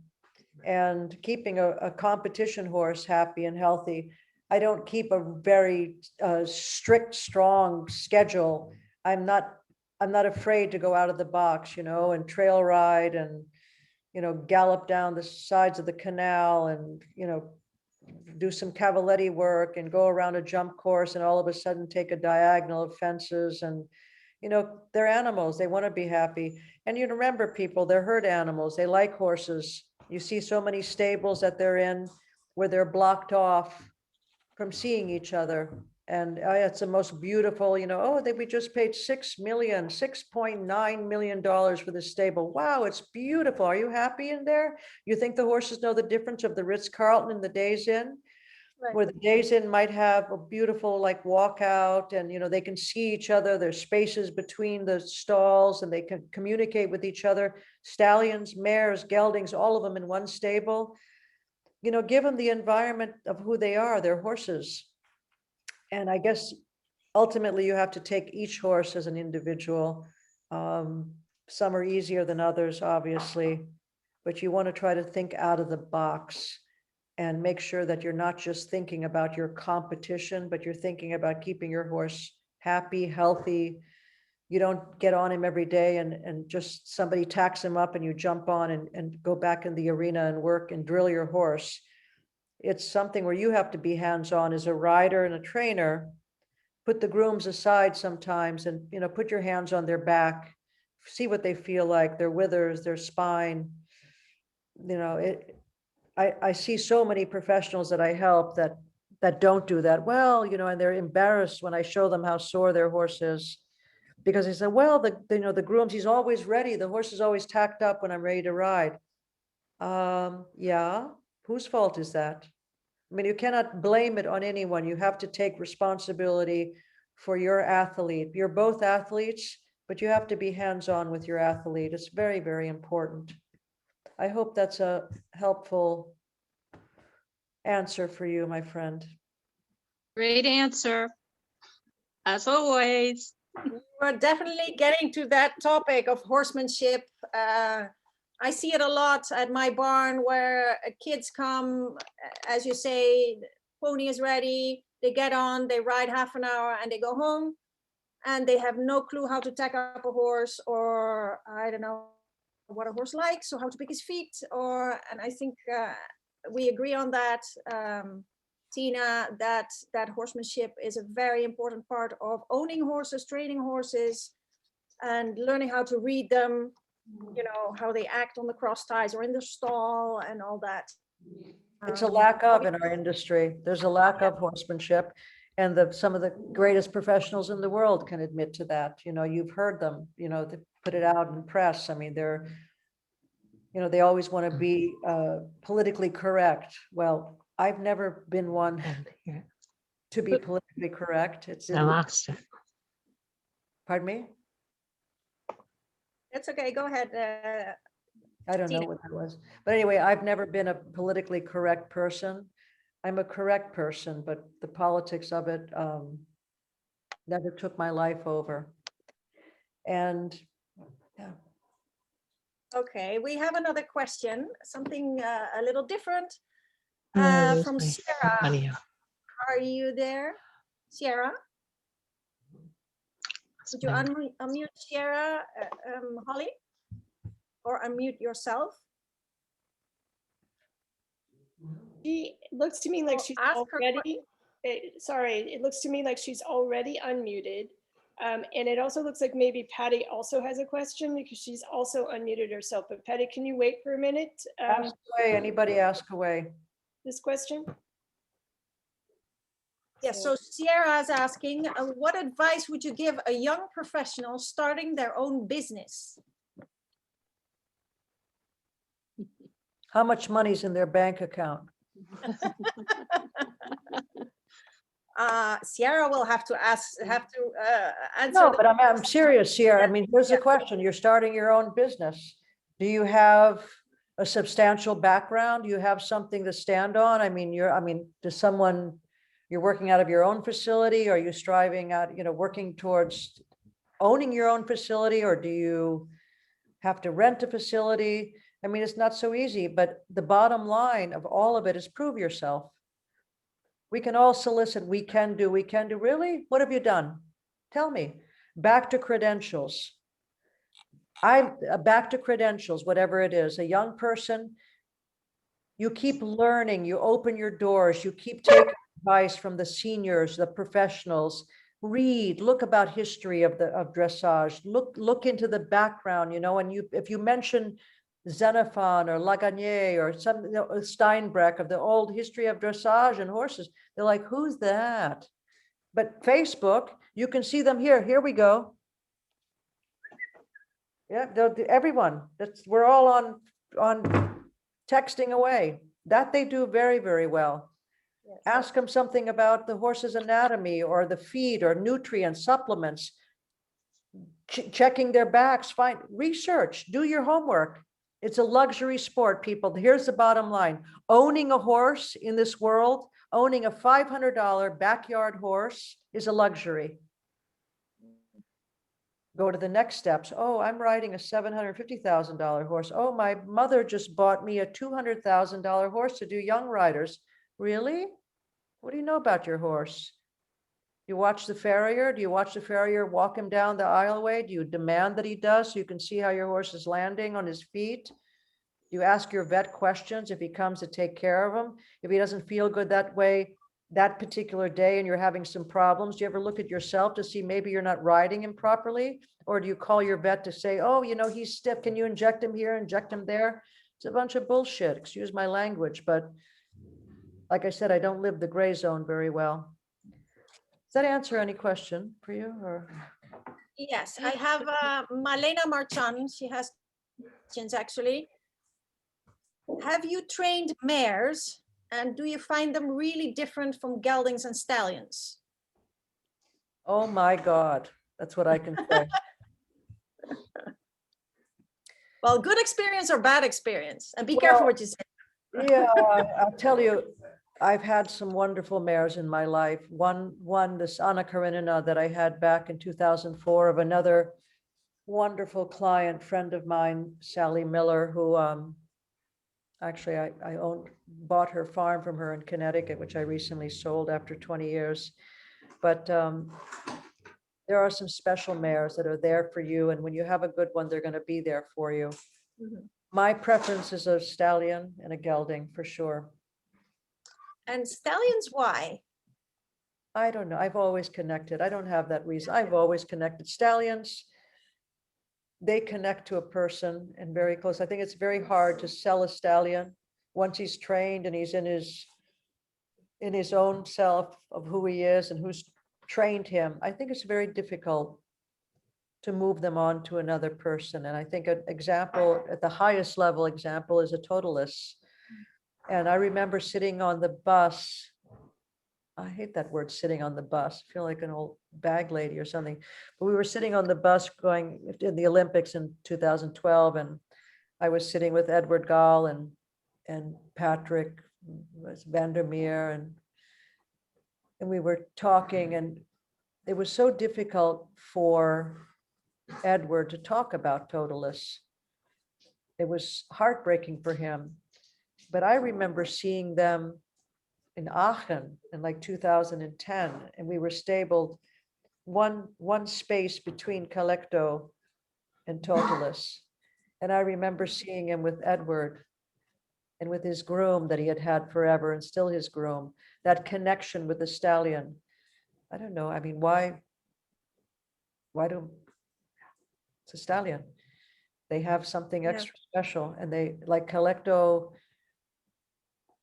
And keeping a competition horse happy and healthy. I don't keep a very strict, strong schedule. I'm not afraid to go out of the box, you know, and trail ride and, you know, gallop down the sides of the canal and, you know, do some cavaletti work and go around a jump course and all of a sudden take a diagonal of fences. And, you know, they're animals. They want to be happy. And you remember, people, they're herd animals. They like horses. You see so many stables that they're in where they're blocked off from seeing each other. And it's the most beautiful, you know, oh, we just paid $6.9 million for this stable. Wow, it's beautiful. Are you happy in there? You think the horses know the difference of the Ritz-Carlton and the Days Inn? Right. Where the Days Inn might have a beautiful like walkout and, you know, they can see each other. There's spaces between the stalls and they can communicate with each other. Stallions, mares, geldings, all of them in one stable. You know, give them the environment of who they are, they're horses. And I guess ultimately you have to take each horse as an individual. Some are easier than others, obviously, but you want to try to think out of the box and make sure that you're not just thinking about your competition, but you're thinking about keeping your horse happy, healthy. You don't get on him every day and just somebody tacks him up and you jump on and go back in the arena and work and drill your horse. It's something where you have to be hands-on as a rider and a trainer. Put the grooms aside sometimes and, you know, put your hands on their back, see what they feel like, their withers, their spine. You know, I see so many professionals that I help that don't do that well, you know, and they're embarrassed when I show them how sore their horse is. Because they said, well, you know, the grooms, he's always ready. The horse is always tacked up when I'm ready to ride. Yeah, whose fault is that? I mean, you cannot blame it on anyone. You have to take responsibility for your athlete. You're both athletes, but you have to be hands-on with your athlete. It's very, very important. I hope that's a helpful answer for you, my friend. Great answer. As always. We're definitely getting to that topic of horsemanship. I see it a lot at my barn where kids come, as you say, pony is ready, they get on, they ride half an hour and they go home and they have no clue how to tack up a horse, or I don't know what a horse likes or how to pick his feet, and I think we agree on that, Tina, that horsemanship is a very important part of owning horses, training horses, and learning how to read them, you know, how they act on the cross ties or in the stall and all that. It's a lack of in our industry. There's a lack of horsemanship, and some of the greatest professionals in the world can admit to that. You know, you've heard them, you know, they put it out in press. I mean, they're, you know, they always want to be politically correct. Well, I've never been one to be politically correct. Pardon me? That's okay, go ahead. I don't know Tina. what that was. But anyway, I've never been a politically correct person. I'm a correct person, but the politics of it never took my life over. And yeah. Okay, we have another question, something a little different from Sierra. Are you there, Sierra? Could you unmute Sierra, Holly? Or unmute yourself? It looks to me like Well, she's ask her already, sorry, it looks to me like she's already unmuted. And it also looks like maybe Patty also has a question because she's also unmuted herself. But Patty, can you wait for a minute? Ask away, anybody ask away. This question? Yes, so Sierra is asking, what advice would you give a young professional starting their own business? How much money's in their bank account? Sierra will have to answer. No, but that. I'm serious here. I mean, here's the question. You're starting your own business. Do you have a substantial background? Do you have something to stand on? I mean, does someone, you're working out of your own facility? Are you striving out, working towards owning your own facility, or do you have to rent a facility? I mean, it's not so easy, but the bottom line of all of it is prove yourself. We can all solicit, we can do. Really? What have you done? Tell me. Back to credentials. Back to credentials, whatever it is. A young person, you keep learning, you open your doors, you keep taking advice from the seniors, the professionals. Read, look about history of dressage. Look into the background, and if you mention Xenophon or Lagunier or some Steinbreck of the old history of dressage and horses, they're like, who's that? But Facebook, you can see them here. Here we go. Yeah, everyone. We're all on texting away. That they do very, very well. Yes. Ask them something about the horse's anatomy or the feed or nutrients, supplements. Checking their backs. Find research. Do your homework. It's a luxury sport, people. Here's the bottom line. Owning a horse in this world, owning a $500 backyard horse is a luxury. Go to the next steps. Oh, I'm riding a $750,000 horse. Oh, my mother just bought me a $200,000 horse to do young riders. Really? What do you know about your horse? You watch the farrier? Do you watch the farrier walk him down the aisleway? Do you demand that he does so you can see how your horse is landing on his feet? Do you ask your vet questions if he comes to take care of him? If he doesn't feel good that way, that particular day, and you're having some problems, do you ever look at yourself to see maybe you're not riding him properly? Or do you call your vet to say, oh, he's stiff. Can you inject him here, inject him there? It's a bunch of bullshit. Excuse my language, but like I said, I don't live the gray zone very well. Does that answer any question for you? Or Yes, I have Malena Marchand. She has questions actually. Have you trained mares, and do you find them really different from geldings and stallions? oh my God, that's what I can say. Well, good experience or bad experience? And be careful what you say. Yeah, I'll tell you, I've had some wonderful mares in my life. One, this Anna Karenina that I had back in 2004 of another wonderful client, friend of mine, Sally Miller, who actually I bought her farm from her in Connecticut, which I recently sold after 20 years. But there are some special mares that are there for you. And when you have a good one, they're going to be there for you. Mhm. My preference is a stallion and a gelding for sure. And stallions, why? I don't know. I've always connected. I don't have that reason. I've always connected. Stallions, they connect to a person and very close. I think it's very hard to sell a stallion once he's trained and he's in his own self of who he is and who's trained him. I think it's very difficult to move them on to another person. And I think an example at the highest level example is a totalist. And I remember sitting on the bus. I hate that word, sitting on the bus. I feel like an old bag lady or something. But we were sitting on the bus going in the Olympics in 2012. And I was sitting with Edward Gall and Patrick Vandermeer. And we were talking, and it was so difficult for Edward to talk about totalists. It was heartbreaking for him. But I remember seeing them in Aachen in like 2010, and we were stabled one space between Calecto and Totalis. And I remember seeing him with Edward and with his groom that he had had forever and still his groom, that connection with the stallion. I don't know. I mean, why why do, it's a stallion. They have something Yeah. extra special, and they like Calecto.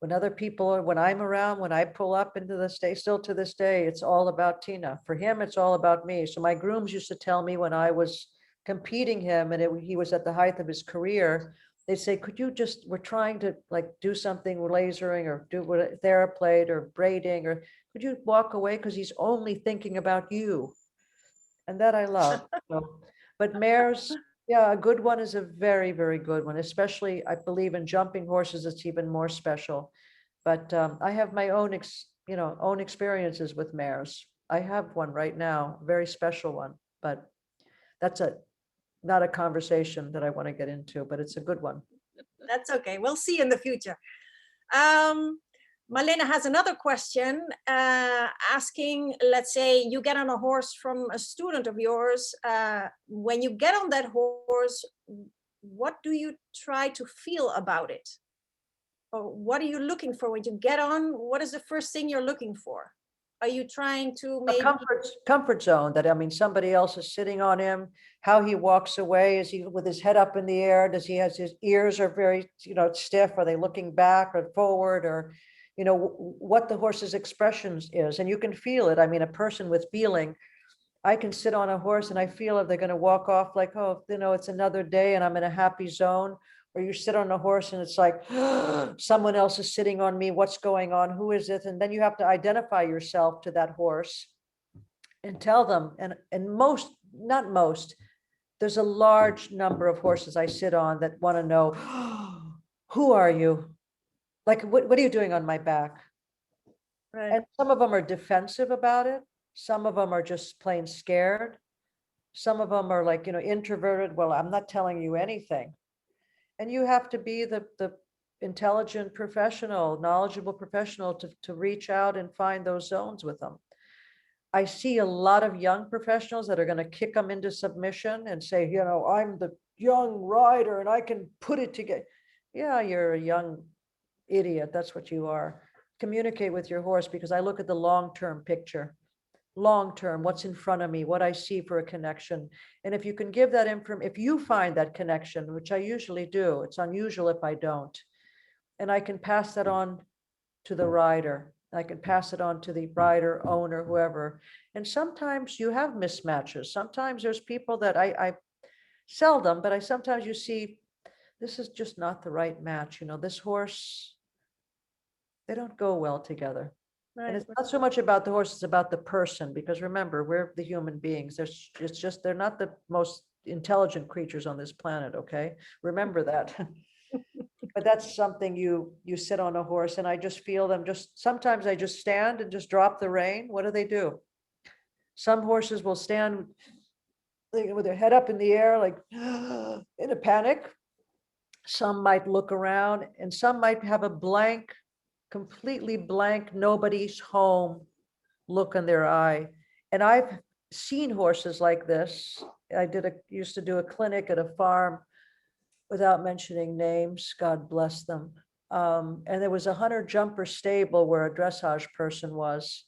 When other people are, when I'm around, when I pull up into the state, still to this day, it's all about Tina. For him, it's all about me. So my grooms used to tell me when I was competing him and he was at the height of his career, they'd say, could you just, we're trying to like do something with lasering or do what theraplate or braiding, or could you walk away? Because he's only thinking about you. And that I love. So, but mares, yeah, a good one is a very, very good one, especially I believe in jumping horses, it's even more special. But I have my own, own experiences with mares. I have one right now, very special one, but that's not a conversation that I want to get into, but it's a good one. That's okay. We'll see in the future. Marlena has another question asking, let's say you get on a horse from a student of yours. When you get on that horse, what do you try to feel about it? Or what are you looking for when you get on? What is the first thing you're looking for? Are you trying to A maybe? comfort zone that, I mean, somebody else is sitting on him, how he walks away, is he with his head up in the air? Does he has his ears are very, stiff? Are they looking back or forward, or, what the horse's expressions is? And you can feel it. I mean, a person with feeling, I can sit on a horse and I feel if they're going to walk off like, oh, it's another day and I'm in a happy zone. Or you sit on a horse and it's like, someone else is sitting on me. What's going on? Who is it? And then you have to identify yourself to that horse and tell them. And most, not most, there's a large number of horses I sit on that want to know, who are you? Like, what are you doing on my back? Right. And some of them are defensive about it. Some of them are just plain scared. Some of them are like, introverted. Well, I'm not telling you anything. And you have to be the intelligent professional, knowledgeable professional to reach out and find those zones with them. I see a lot of young professionals that are going to kick them into submission and say, I'm the young rider and I can put it together. Yeah, you're a young idiot. That's what you are. Communicate with your horse, because I look at the long-term picture. Long-term, what's in front of me, what I see for a connection. And if you can give that information, if you find that connection, which I usually do, it's unusual if I don't, and I can pass that on to the rider, I can pass it on to the rider, owner, whoever. And sometimes you have mismatches. Sometimes there's people that I seldom, but sometimes you see, this is just not the right match. This horse, they don't go well together. And Right. it's not so much about the horse, it's about the person, because remember, we're the human beings. They're not the most intelligent creatures on this planet, okay? Remember that. But that's something you sit on a horse and I just feel them sometimes I just stand and just drop the rein. What do? Some horses will stand with their head up in the air, like in a panic. Some might look around and some might have a completely blank, nobody's home look in their eye. And I've seen horses like this. I used to do a clinic at a farm, without mentioning names, God bless them. And there was a hunter jumper stable where a dressage person was.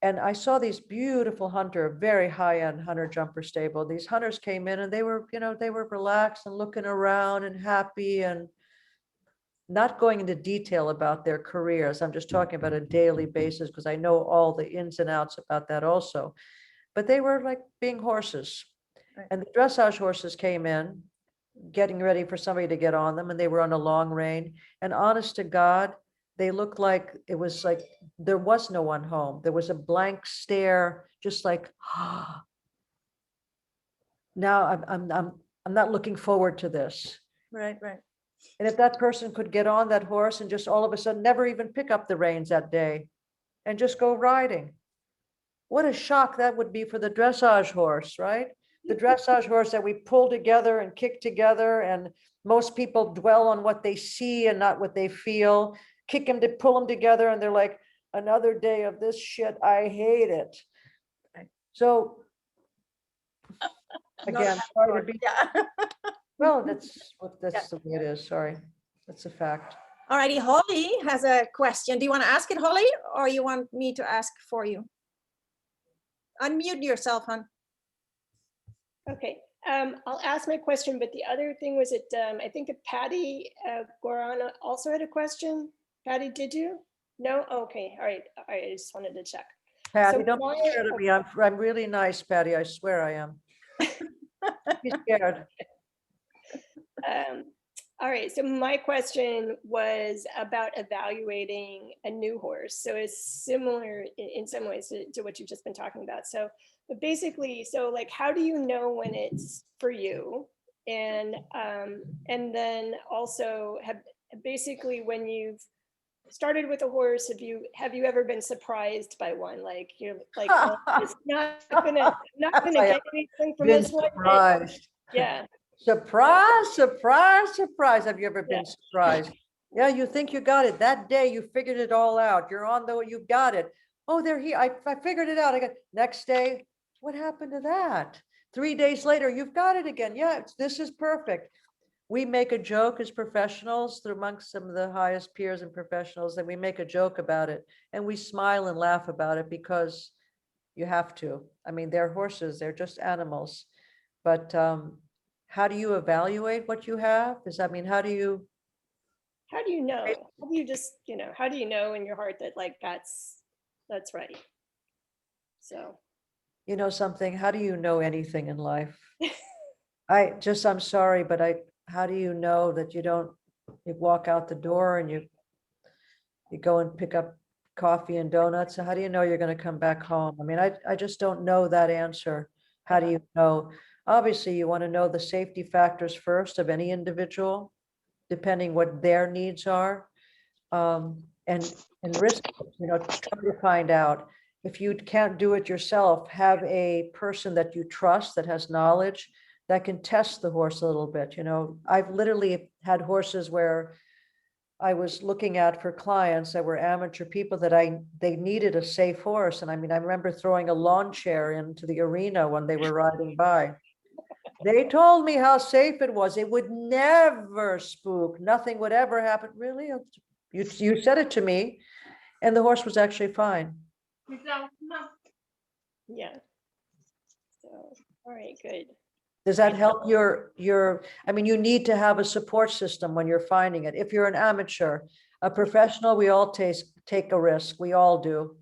And I saw these beautiful very high-end hunter jumper stable. These hunters came in and they were relaxed and looking around and happy and not going into detail about their careers. I'm just talking about a daily basis because I know all the ins and outs about that also. But they were like being horses. Right. And the dressage horses came in, getting ready for somebody to get on them, and they were on a long rein. And honest to God, they looked like it was like there was no one home. There was a blank stare, just like, now I'm not looking forward to this. Right. And if that person could get on that horse and just all of a sudden never even pick up the reins that day and just go riding, what a shock that would be for the dressage horse, right? The dressage horse that we pull together and kick together, and most people dwell on what they see and not what they feel. Kick them to pull them together and they're like, another day of this shit, I hate it. So again, sorry to be, Yeah. well, that's the way it is. Sorry, that's a fact. All righty, Holly has a question. Do you want to ask it, Holly, or you want me to ask for you? Unmute yourself, hon. Okay, I'll ask my question, but the other thing was that I think that Patty Guarana also had a question. Patty, did you? No? Okay, all right, I just wanted to check. Patty, So don't be my- scared of me. I'm really nice, Patty. I swear I am. Be scared. All right, so my question was about evaluating a new horse. So it's similar in some ways to what you've just been talking about. So, but basically, so like, how do you know when it's for you? And then also have basically when you've started with a horse, have you ever been surprised by one? Like you're like, oh, it's not gonna I get anything from Been this one. surprised. Yeah. Surprise, surprise, surprise. Have you ever been Yeah. surprised? Yeah, you think you got it. That day you figured it all out. You're on the, you got it. Oh, they're here. I figured it out. I got, next day, what happened to that? 3 days later, you've got it again. Yeah, this is perfect. We make a joke as professionals, through amongst some of the highest peers and professionals, and we make a joke about it. And we smile and laugh about it because you have to. I mean, they're horses, they're just animals. But how do you evaluate what you have? I mean, how do you know? How do you just, how do you know in your heart that like that's right? So, know something? How do you know anything in life? I'm sorry, but how do you know that you walk out the door and you go and pick up coffee and donuts? So how do you know you're going to come back home? I mean, I just don't know that answer. How do you know? Obviously, you want to know the safety factors first of any individual, depending what their needs are. And risk, try to find out. If you can't do it yourself, have a person that you trust that has knowledge that can test the horse a little bit. I've literally had horses where I was looking at for clients that were amateur people that they needed a safe horse. And I mean, I remember throwing a lawn chair into the arena when they were riding by. They told me how safe it was. It would never spook. Nothing would ever happen. Really? You said it to me, and the horse was actually fine. yeah. So, all right, good. Does that help I mean, you need to have a support system when you're finding it. If you're an amateur, a professional, we all take a risk. We all do.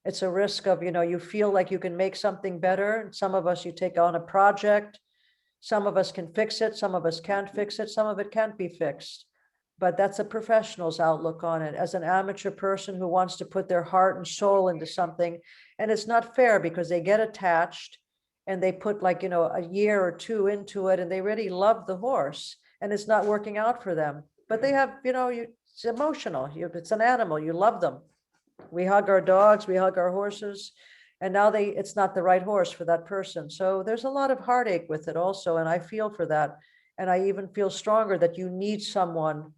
It's a risk of, you feel like you can make something better. Some of us, you take on a project. Some of us can fix it. Some of us can't fix it. Some of it can't be fixed. But that's a professional's outlook on it. As an amateur person who wants to put their heart and soul into something, and it's not fair because they get attached and they put like, a year or two into it and they really love the horse and it's not working out for them. But they have, it's emotional. It's an animal. You love them. We hug our dogs, we hug our horses, and now it's not the right horse for that person. So there's a lot of heartache with it also. And I feel for that. And I even feel stronger that you need someone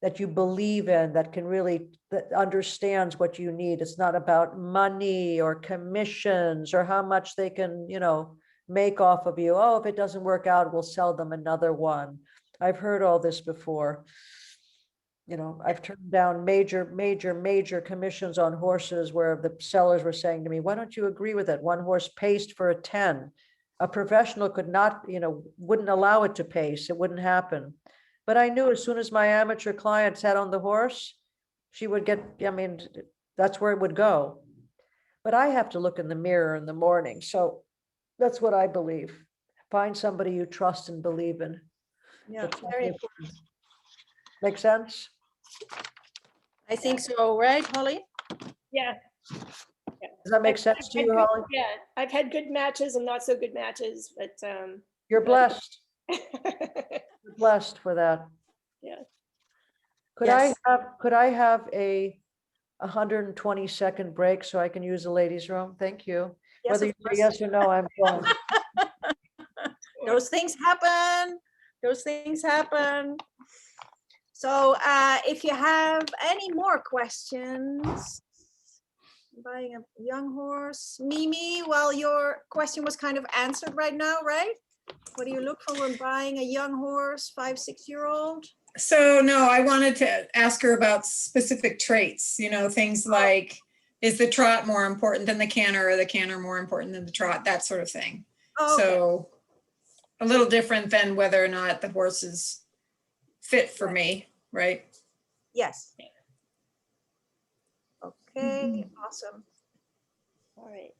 that you believe in, that can really, that understands what you need. It's not about money or commissions or how much they can, make off of you. Oh, if it doesn't work out, we'll sell them another one. I've heard all this before. I've turned down major commissions on horses where the sellers were saying to me, why don't you agree with it? One horse paced for a 10. A professional could not, wouldn't allow it to pace. It wouldn't happen. But I knew as soon as my amateur client sat on the horse, she would get, that's where it would go. But I have to look in the mirror in the morning. So that's what I believe. Find somebody you trust and believe in. Yeah, That's very important. Make sense? I think so, right, Holly? Yeah. Does that make sense to you, Holly? Yeah, I've had good matches and not so good matches, but You're blessed. yeah. You're blessed for that. Could Yes. I have a 120-second break so I can use the ladies' room? Thank you. Yes, Whether of you say course. yes or no, I'm going. Those things happen. Those things happen. So if you have any more questions, buying a young horse, Mimi, well, your question was kind of answered right now, right? What do you look for when buying a young horse, 5-6-year-old? So no, I wanted to ask her about specific traits, things like is the trot more important than the canter, or the canter more important than the trot, that sort of thing. Oh, okay. So a little different than whether or not the horse is fit for me, right? Yes. Okay, awesome. All right.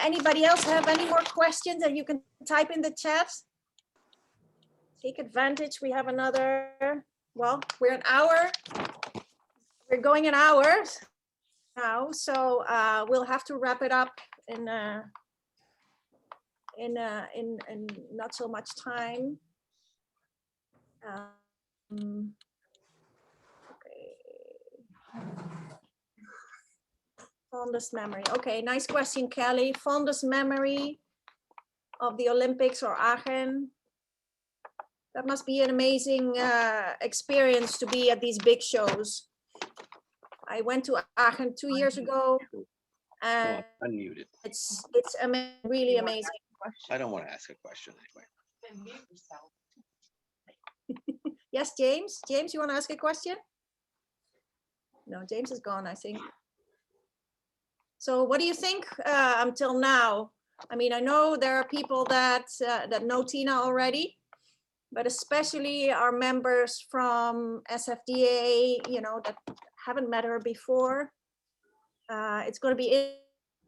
Anybody else have any more questions that you can type in the chat? Take advantage. We have another, well, we're an hour. We're going an hour now, so we'll have to wrap it up in not so much time. Okay. Fondest memory. Okay, nice question, Kelly. Fondest memory of the Olympics or Aachen. That must be an amazing experience to be at these big shows. I went to Aachen 2 years ago, and Unmuted. it's really amazing. I don't want to ask a question anyway. Yes, James. James, you want to ask a question? No, James is gone, I think. So what do you think until now? I mean, I know there are people that know Tina already, but especially our members from SFDA, you know, that haven't met her before. It's going to be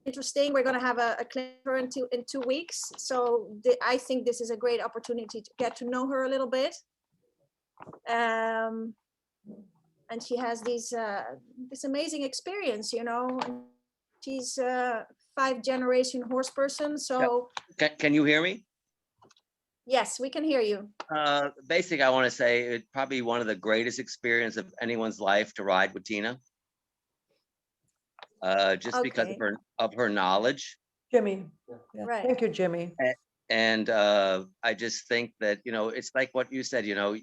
interesting. We're going to have a clinic in 2 weeks. So I think this is a great opportunity to get to know her a little bit. And she has this amazing experience, you know. She's a 5th-generation horse person. So Can you hear me? yes, we can hear you. Basically, I want to say it's probably one of the greatest experience of anyone's life to ride with Tina. Just because of her knowledge. Jimmy. Yeah, Right. thank you, Jimmy. And I just think that, you know, it's like what you said, you know,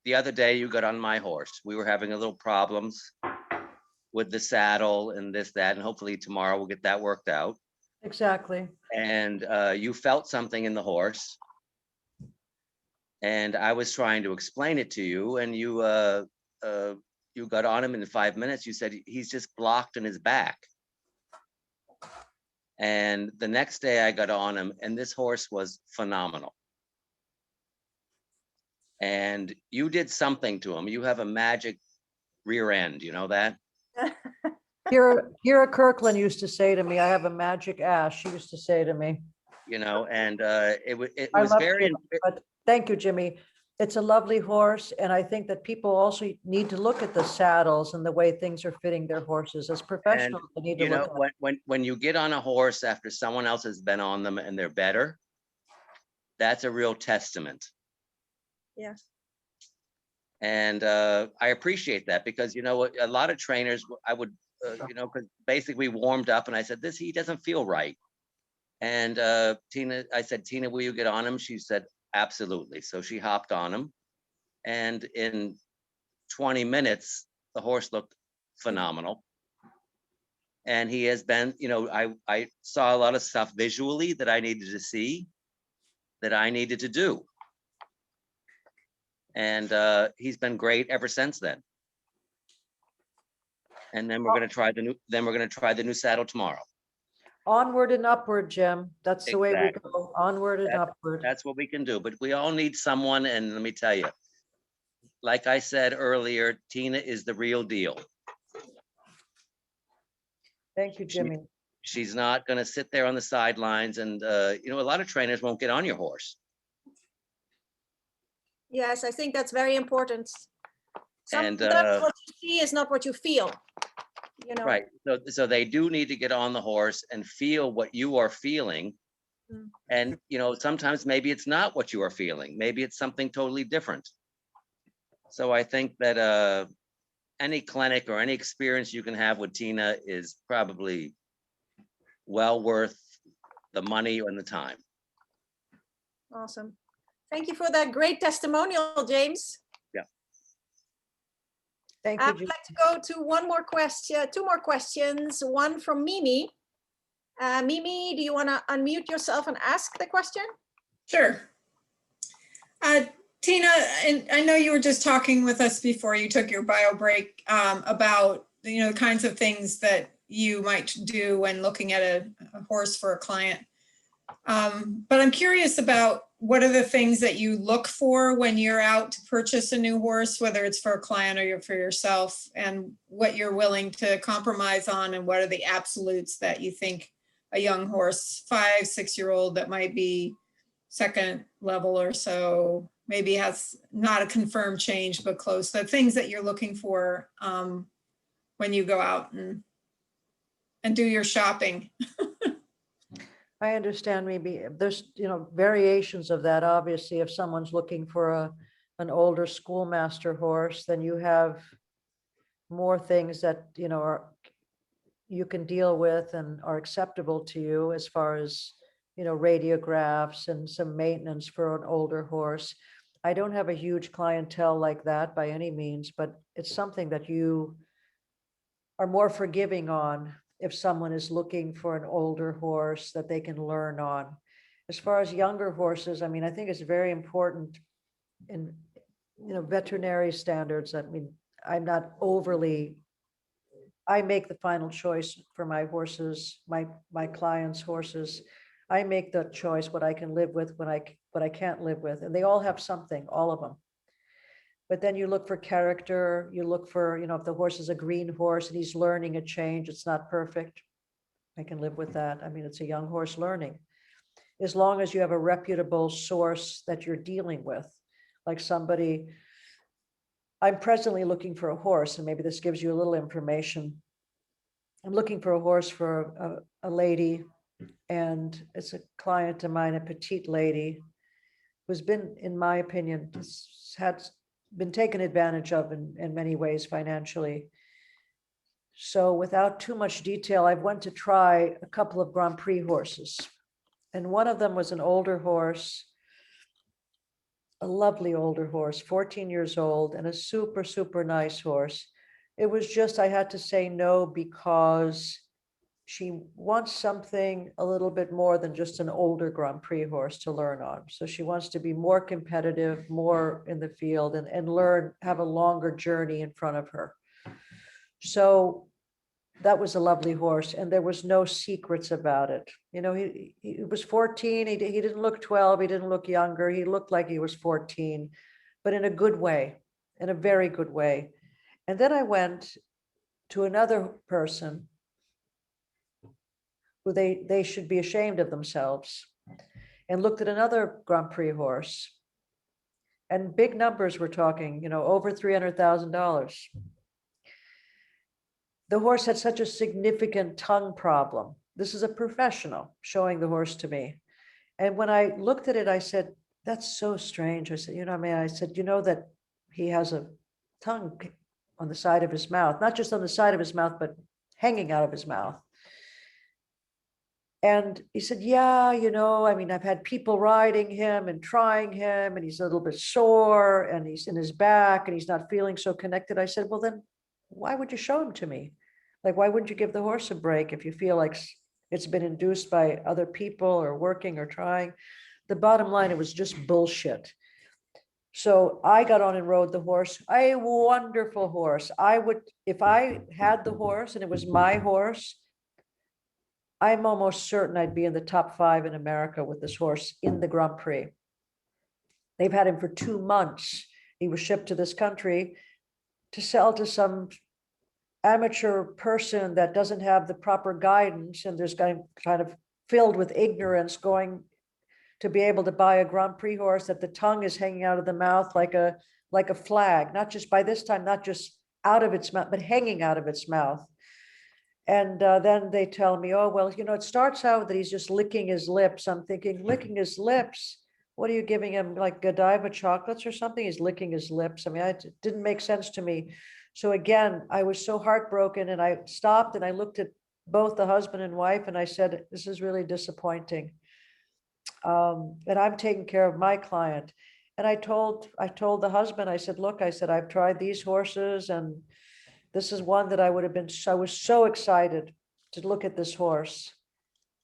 the other day you got on my horse. We were having a little problems with the saddle and this, that, and hopefully tomorrow we'll get that worked out. Exactly. And you felt something in the horse. And I was trying to explain it to you, and you got on him in 5 minutes. You said he's just blocked in his back. And the next day I got on him, and this horse was phenomenal. And you did something to him. You have a magic rear end, you know that? Kira Kirkland used to say to me, I have a magic ass. She used to say to me. You know, and it I was love very. Kira, but thank you, Jimmy. It's a lovely horse. And I think that people also need to look at the saddles and the way things are fitting their horses. As professionals, they need to You know, look at when you get on a horse after someone else has been on them and they're better, that's a real testament. Yes. And I appreciate that, because, you know, a lot of trainers, I would, you know, because basically we warmed up and I said, he doesn't feel right. And Tina, I said, Tina, will you get on him? She said, absolutely. So she hopped on him. And in 20 minutes, the horse looked phenomenal. And he has been, you know, I saw a lot of stuff visually that I needed to see, that I needed to do. And he's been great ever since then. And then we're going to try the new saddle tomorrow. onward and upward, Jim. That's the way we Exactly. go, onward and upward. That's what we can do. But we all need someone. And let me tell you, like I said earlier, Tina is the real deal. Thank you, Jimmy. She's not going to sit there on the sidelines. And, you know, a lot of trainers won't get on your horse. Yes, I think that's very important. And, Sometimes what you see is not what you feel, you know. Right. So they do need to get on the horse and feel what you are feeling. Mm. And, you know, sometimes maybe it's not what you are feeling. Maybe it's something totally different. So I think that any clinic or any experience you can have with Tina is probably well worth the money and the time. Awesome. Thank you for that great testimonial, James. Yeah. Thank I you, would Jimmy. like to go to one more question, two more questions, one from Mimi. Mimi, do you want to unmute yourself and ask the question? Sure. Tina, and I know you were just talking with us before you took your bio break about you know, the kinds of things that you might do when looking at a horse for a client. But I'm curious about what are the things that you look for when you're out to purchase a new horse, whether it's for a client or for yourself, and what you're willing to compromise on, and what are the absolutes that you think a young horse, 5, 6-year-old that might be second level or so, maybe has not a confirmed change, but close, the things that you're looking for when you go out and do your shopping. I understand maybe there's, variations of that. Obviously, if someone's looking for an older schoolmaster horse, then you have more things that, you can deal with and are acceptable to you as far as, radiographs and some maintenance for an older horse. I don't have a huge clientele like that by any means, but it's something that you are more forgiving on if someone is looking for an older horse that they can learn on. As far as younger horses, I mean, I think it's very important in, veterinary standards. I mean, I'm not overly, I make the final choice for my horses, my clients' horses. I make the choice what I can live with, what I can't live with, and they all have something, all of them. But then you look for character, you look for, if the horse is a green horse and he's learning a change, it's not perfect. I can live with that. I mean, it's a young horse learning. As long as you have a reputable source that you're dealing with, like somebody, I'm presently looking for a horse, and maybe this gives you a little information. I'm looking for a horse for a lady, and it's a client of mine, a petite lady, who's been, in my opinion, been taken advantage of in many ways financially. So without too much detail, I went to try a couple of Grand Prix horses. And one of them was an older horse, a lovely older horse, 14 years old, and a super, super nice horse. It was just, I had to say no because she wants something a little bit more than just an older Grand Prix horse to learn on. So she wants to be more competitive, more in the field, and learn, have a longer journey in front of her. So that was a lovely horse, and there was no secrets about it. He was 14, he didn't look 12, he didn't look younger, he looked like he was 14, but in a good way, in a very good way. And then I went to another person who they should be ashamed of themselves, and looked at another Grand Prix horse, and big numbers we're talking, over $300,000. The horse had such a significant tongue problem. This is a professional showing the horse to me. And when I looked at it, I said, that's so strange. I said, I said, that he has a tongue on the side of his mouth, not just on the side of his mouth, but hanging out of his mouth. And he said, yeah, I've had people riding him and trying him, and he's a little bit sore, and he's in his back, and he's not feeling so connected. I said, well, then why would you show him to me? Like, why wouldn't you give the horse a break if you feel like it's been induced by other people or working or trying? The bottom line, it was just bullshit. So I got on and rode the horse, a wonderful horse. If I had the horse and it was my horse, I'm almost certain I'd be in the top 5 in America with this horse in the Grand Prix. They've had him for 2 months. He was shipped to this country to sell to some amateur person that doesn't have the proper guidance, and there's kind of filled with ignorance, going to be able to buy a Grand Prix horse that the tongue is hanging out of the mouth like a flag, not just by this time, not just out of its mouth, but hanging out of its mouth. And then they tell me, oh, well, it starts out that he's just licking his lips. I'm thinking, licking his lips? What are you giving him, like Godiva chocolates or something? He's licking his lips. I mean, it didn't make sense to me. So again, I was so heartbroken, and I stopped and I looked at both the husband and wife, and I said, this is really disappointing. And I'm taking care of my client. And I told the husband, I said, look, I said, I've tried these horses, and this is one that I was so excited to look at this horse.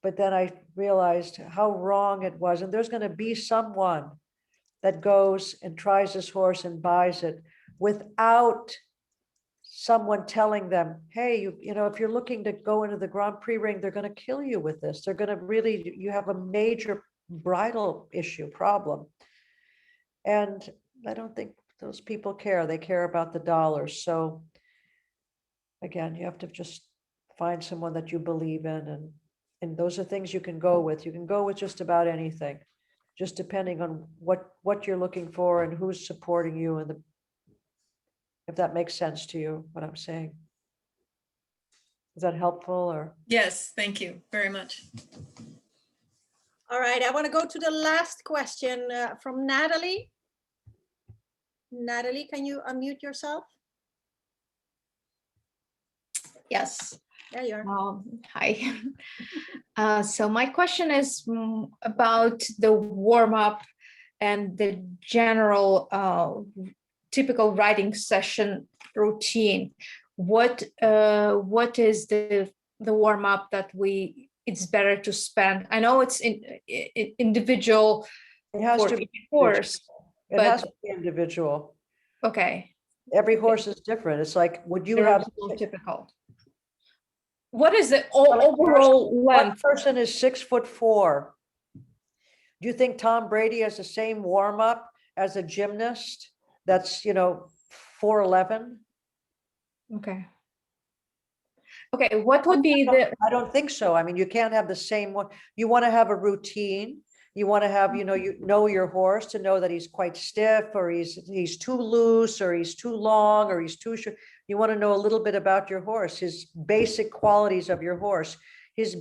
But then I realized how wrong it was. And there's going to be someone that goes and tries this horse and buys it without someone telling them, hey, you know, if you're looking to go into the Grand Prix ring, they're going to kill you with this. They're going to really, you have a major bridle issue problem. And I don't think those people care. They care about the dollars. So again, you have to just find someone that you believe in, and those are things you can go with. You can go with just about anything, just depending on what you're looking for and who's supporting you, and if that makes sense to you, what I'm saying. Is that helpful or? Yes, thank you very much. All right, I want to go to the last question from Natalie. Natalie, can you unmute yourself? Yes. There you are. Hi. So my question is about the warm up and the general typical riding session routine. What is the warm up that it's better to spend? I know it's individual. It has for to be each horse. It has to be individual. Okay. Every horse is different. It's like, would you They're have? also typical. What is the overall One length? person is 6'4". Do you think Tom Brady has the same warm up as a gymnast that's, 4'11"? Okay. Okay, what would be the? I don't think so. I mean, you can't have the same one. You want to have a routine. You want to have, you know your horse to know that he's quite stiff, or he's too loose, or he's too long, or he's too short. You want to know a little bit about your horse, his basic qualities of your horse, his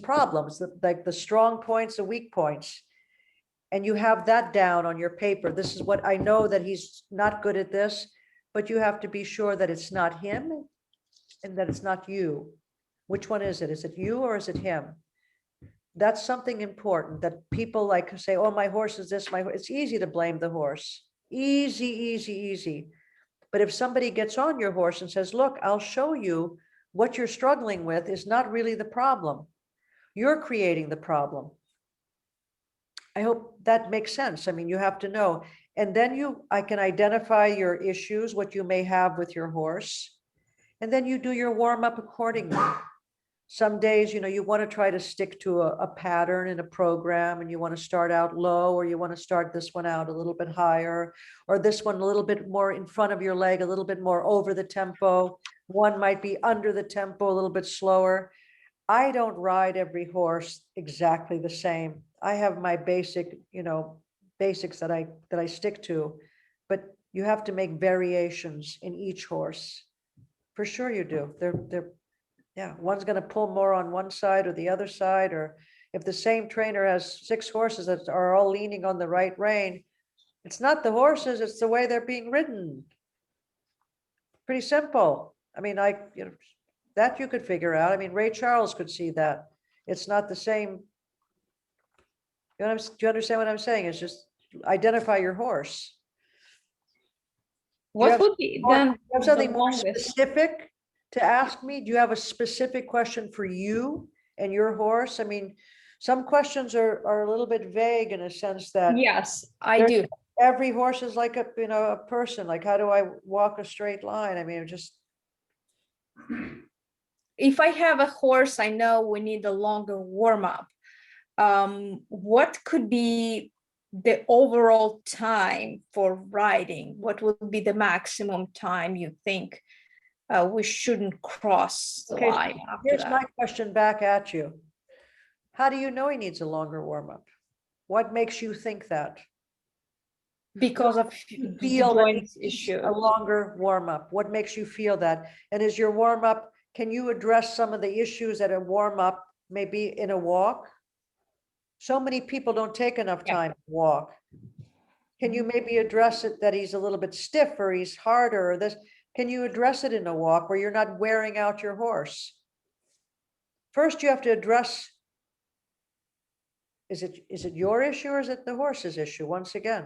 problems, like the strong points, the weak points. And you have that down on your paper. This is what I know, that he's not good at this, but you have to be sure that it's not him and that it's not you. Which one is it? Is it you or is it him? That's something important that people like to say, oh, my horse is this, it's easy to blame the horse. Easy. But if somebody gets on your horse and says, look, I'll show you what you're struggling with is not really the problem. You're creating the problem. I hope that makes sense. I mean, you have to know. And then I can identify your issues, what you may have with your horse. And then you do your warm up accordingly. Some days, you want to try to stick to a pattern in a program, and you want to start out low, or you want to start this one out a little bit higher, or this one a little bit more in front of your leg, a little bit more over the tempo. One might be under the tempo, a little bit slower. I don't ride every horse exactly the same. I have my basics that I stick to, but you have to make variations in each horse. For sure you do. Yeah, one's going to pull more on one side or the other side, or if the same trainer has 6 horses that are all leaning on the right rein, it's not the horses, it's the way they're being ridden. Pretty simple. I mean, that you could figure out. I mean, Ray Charles could see that. It's not the same. Do you understand what I'm saying? It's just identify your horse. What would be then? You have something more specific to ask me? Do you have a specific question for you and your horse? I mean, some questions are a little bit vague in a sense that. Yes, I do. Every horse is like a person. Like, how do I walk a straight line? I mean, just. If I have a horse, I know we need a longer warm up. What could be the overall time for riding? What would be the maximum time you think we shouldn't cross the line after Here's that? my question back at you. How do you know he needs a longer warm up? What makes you think that? Because of the joint issue. A longer warm up. What makes you feel that? And is your warm up, can you address some of the issues that a warm up maybe in a walk? So many people don't take enough time to walk. Can you maybe address it that he's a little bit stiff, or he's harder, or this? Can you address it in a walk where you're not wearing out your horse? First, you have to address, is it your issue or is it the horse's issue? Once again,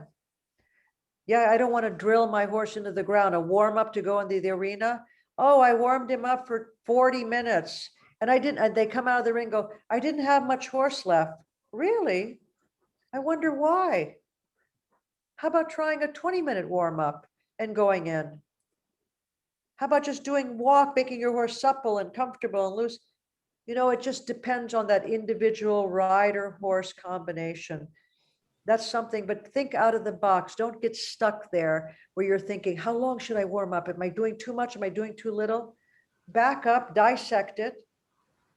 yeah, I don't want to drill my horse into the ground. A warm up to go into the arena. Oh, I warmed him up for 40 minutes and I didn't, and they come out of the ring and go, I didn't have much horse left. Really? I wonder why. How about trying a 20-minute warm up and going in? How about just doing walk, making your horse supple and comfortable and loose? You know, it just depends on that individual rider horse combination. That's something, but think out of the box. Don't get stuck there where you're thinking, how long should I warm up? Am I doing too much? Am I doing too little? Back up, dissect it,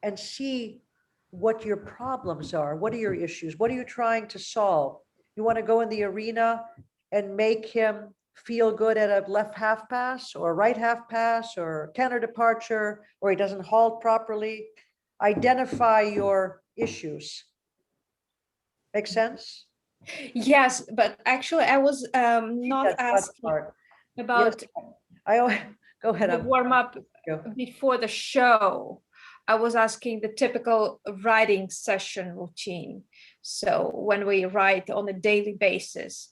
and see what your problems are. What are your issues? What are you trying to solve? You want to go in the arena and make him feel good at a left half pass or right half pass or canter departure, or he doesn't halt properly. Identify your issues. Make sense? Yes, but actually I was not That's that asking part. about Yes, I always, go ahead. the warm up Go. before the show. I was asking the typical riding session routine. So when we ride on a daily basis,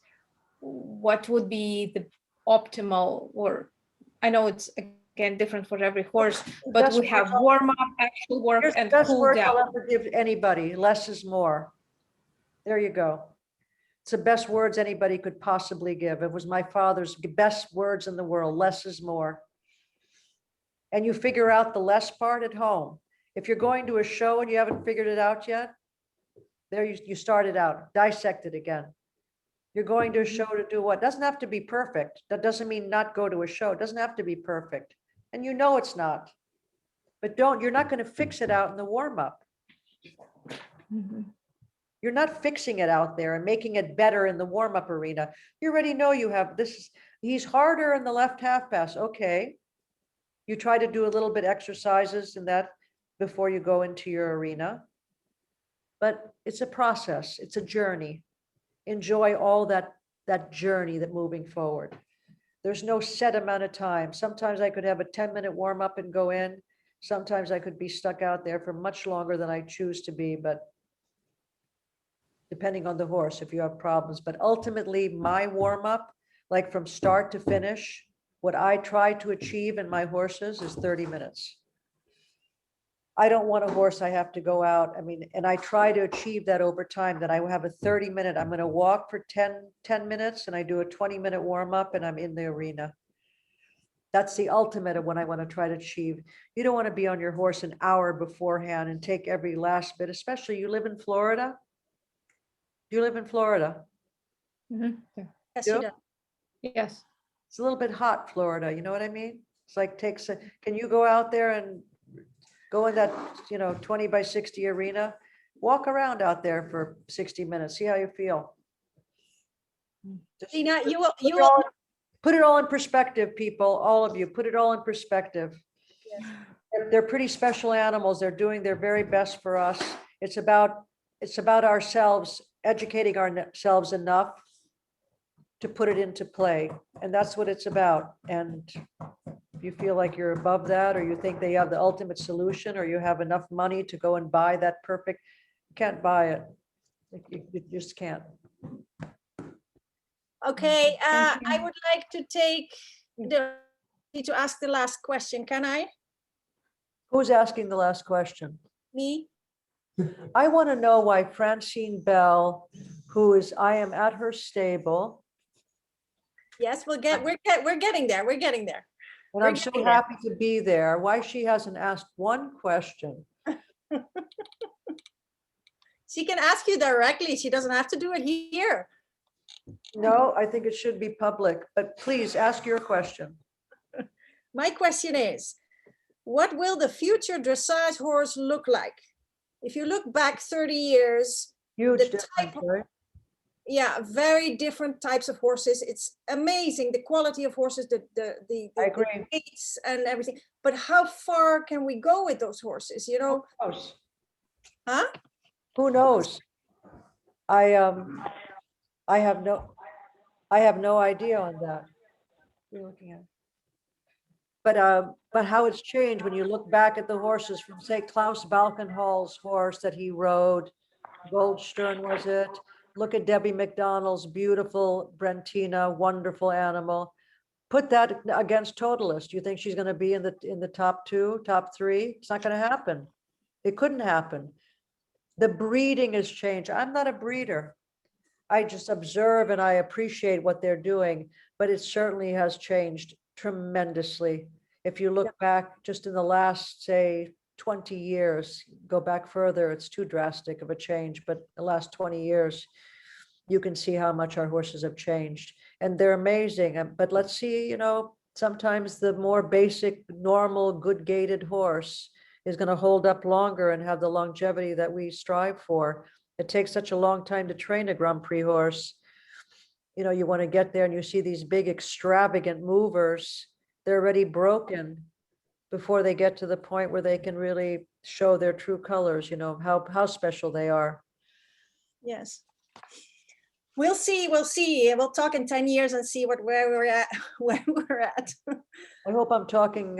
what would be the optimal, or I know it's again different for every horse, but Best we have work- warm up, actual work, Here's the and best cool word down. I'll ever give anybody. Less is more. There you go. It's the best words anybody could possibly give. It was my father's best words in the world. Less is more. And you figure out the less part at home. If you're going to a show and you haven't figured it out yet, there you start it out, dissect it again. You're going to a show to do what? Doesn't have to be perfect. That doesn't mean not go to a show. It doesn't have to be perfect. And you know it's not. But you're not going to fix it out in the warm up. Mhm. You're not fixing it out there and making it better in the warm up arena. You already know you have this. He's harder in the left half pass. Okay. You try to do a little bit exercises in that before you go into your arena. But it's a process. It's a journey. Enjoy all that journey, that moving forward. There's no set amount of time. Sometimes I could have a 10-minute warm up and go in. Sometimes I could be stuck out there for much longer than I choose to be, but depending on the horse, if you have problems. But ultimately, my warm up, like from start to finish, what I try to achieve in my horses is 30 minutes. I don't want a horse I have to go out. I mean, and I try to achieve that over time, that I have a 30-minute, I'm going to walk for 10 minutes and I do a 20-minute warm up and I'm in the arena. That's the ultimate of what I want to try to achieve. You don't want to be on your horse an hour beforehand and take every last bit, especially you live in Florida. Do you live in Florida? Mhm. Yeah. Yes, Yeah. you do. Yes. It's a little bit hot, Florida. You know what I mean? It's like can you go out there and go in that, 20 by 60 arena? Walk around out there for 60 minutes. See how you feel. Just Tina, put- you will, put you it will, all- Put it all in perspective, people, all of you, put it all in perspective. Yes. They're pretty special animals. They're doing their very best for us. It's about ourselves, educating ourselves enough to put it into play. And that's what it's about. And if you feel like you're above that, or you think they have the ultimate solution, or you have enough money to go and buy that perfect, you can't buy it. You just can't. okay, Thank I you. would like to ask the last question. Can I? Who's asking the last question? Me? I want to know why Francine Bell, I am at her stable, Yes, we're getting there. We're getting there. and We're I'm so getting there. happy to be there, why she hasn't asked one question. She can ask you directly. She doesn't have to do it here. No, I think it should be public, but please ask your question. My question is, what will the future dressage horse look like? If you look back 30 years, Huge The difference, type- right? yeah, very different types of horses. It's amazing, the quality of horses, I the agree. weights and everything. But how far can we go with those horses? You know, Who knows? huh? Who knows? I have no idea on that. You're looking at. But how it's changed when you look back at the horses from, say, Klaus Balkenhol's horse that he rode, Goldstern was it? Look at Debbie McDonald's beautiful Brentina, wonderful animal. Put that against Totalist. You think she's going to be in the top 2, top 3? It's not going to happen. It couldn't happen. The breeding has changed. I'm not a breeder. I just observe and I appreciate what they're doing, but it certainly has changed tremendously. If you look back just in the last, say, 20 years, go back further, it's too drastic of a change, but the last 20 years, you can see how much our horses have changed, and they're amazing. But let's see, you know, sometimes the more basic, normal, good gaited horse is going to hold up longer and have the longevity that we strive for. It takes such a long time to train a Grand Prix horse. You know, you want to get there and you see these big extravagant movers, they're already broken before they get to the point where they can really show their true colors, you know, how special they are. Yes. We'll see, we'll see. We'll talk in 10 years and see where we're at, where we're at. I hope I'm talking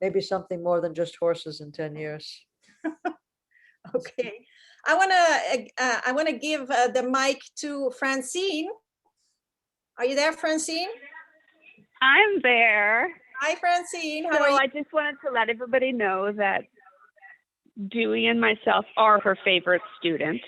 maybe something more than just horses in 10 years. Okay. I want to give the mic to Francine. Are you there, Francine? I'm there. Hi, Francine. How So are you? I just wanted to let everybody know that Dewey and myself are her favorite student.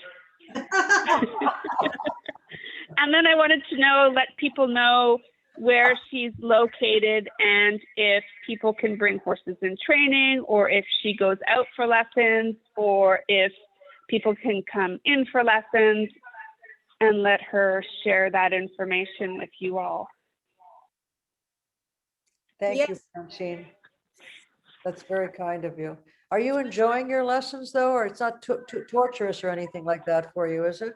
And then I wanted to let people know where she's located and if people can bring horses in training, or if she goes out for lessons, or if people can come in for lessons, and let her share that information with you all. Thank you, Yes. Francine. That's very kind of you. Are you enjoying your lessons though, or it's not too torturous or anything like that for you, is it?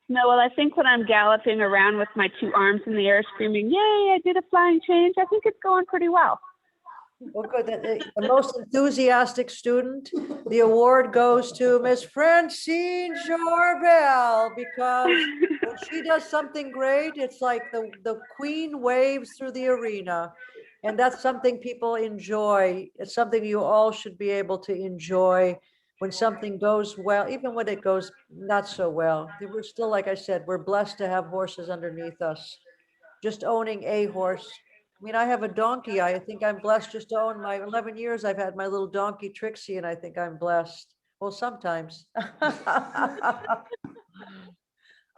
No, well, I think when I'm galloping around with my two arms in the air screaming, yay, I did a flying change, I think it's going pretty well. Well, good. The most enthusiastic student, the award goes to Miss Francine Jorbel, because when she does something great, it's like the queen waves through the arena. And that's something people enjoy. It's something you all should be able to enjoy when something goes well, even when it goes not so well. We're still, like I said, we're blessed to have horses underneath us. Just owning a horse. I mean, I have a donkey. I think I'm blessed just to own my 11 years. I've had my little donkey Trixie, and I think I'm blessed. Well, sometimes.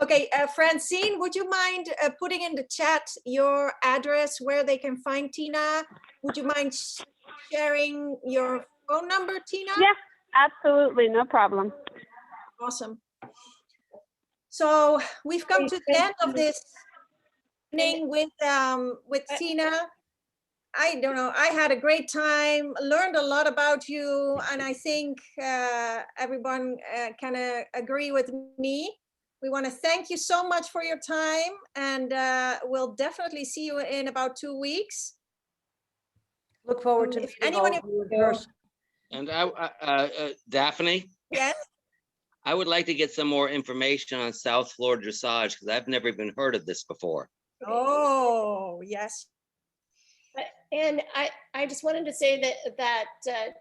Okay, Francine, would you mind putting in the chat your address where they can find Tina? Would you mind sharing your phone number, Tina? Yeah, absolutely, no problem. Awesome. So we've come to the end of this evening with Tina. I don't know, I had a great time, learned a lot about you, and I think everyone can agree with me. We want to thank you so much for your time, and we'll definitely see you in about 2 weeks. Look forward to If meeting all anyone, of you in person. And Daphne, yes, I would like to get some more information on South Florida Dressage, because I've never even heard of this before. oh, yes. And I just wanted to say that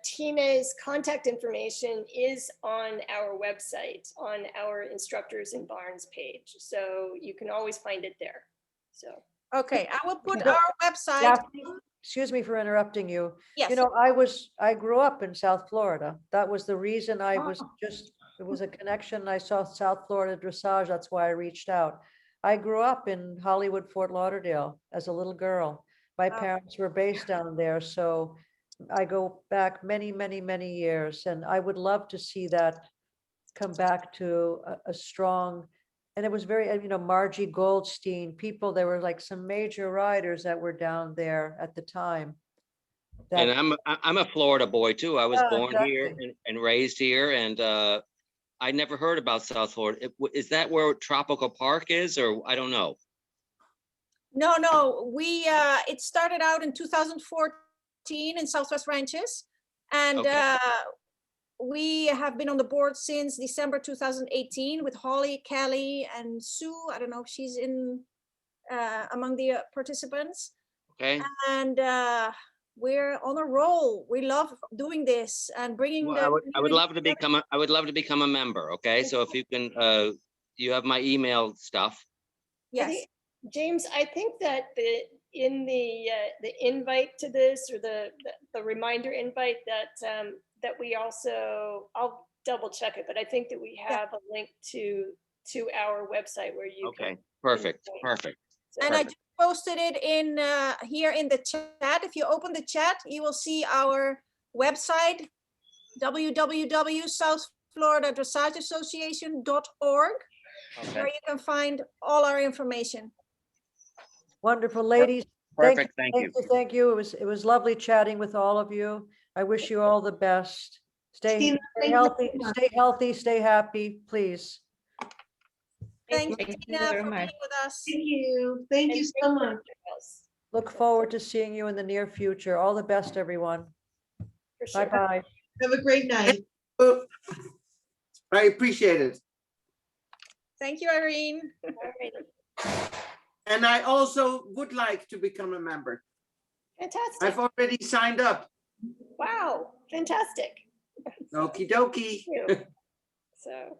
Tina's contact information is on our website, on our Instructors in Barns page. So you can always find it there. So. Okay, I will put Yeah. our website. Daphne, excuse me for interrupting you. Yes. You know, I grew up in South Florida. That was the reason I was it was a connection. I saw South Florida Dressage. That's why I reached out. I grew up in Hollywood, Fort Lauderdale as a little girl. My parents were based down there. So I go back many, many, many years, and I would love to see that come back to a strong, and it was very, you know, Margie Goldstein, people, there were like some major riders that were down there at the time. And That, I'm a Florida boy too. I was Yeah, born here exactly. and raised here, and I never heard about South Florida. Is that where Tropical Park is, or I don't know? No, we, it started out in 2014 in Southwest Ranches. And Okay. we have been on the board since December 2018 with Holly, Kelly, and Sue. I don't know if she's in among the participants. Okay. And we're on a roll. We love doing this and bringing Well, the I would love to community together. I would love to become a member. Okay, so if you can, you have my email stuff. Yes. James, I think that in the invite to this, or the reminder invite, that we also, I'll double check it, but I think that we have a link to our website where you Okay, can. perfect, join. perfect. And I Perfect. just posted it in here in the chat. If you open the chat, you will see our website, www.southfloridadressageassociation.org, Okay, where you can find all our information. Wonderful, ladies. perfect, thank you. Thank you. It was lovely chatting with all of you. I wish you all the best. Stay Tina, thank you healthy, so much. stay healthy, stay happy, please. Thank you, Thank you Tina, very for much. being with us. Thank you. Thank you so much. Look forward to seeing you in the near future. All the best, everyone. For sure. Bye-bye. Have a great night. Oh, I appreciate it. Thank you, Irene. And I also would like to become a member. Fantastic. I've already signed up. Wow, fantastic. Okie dokie. Thank you. So.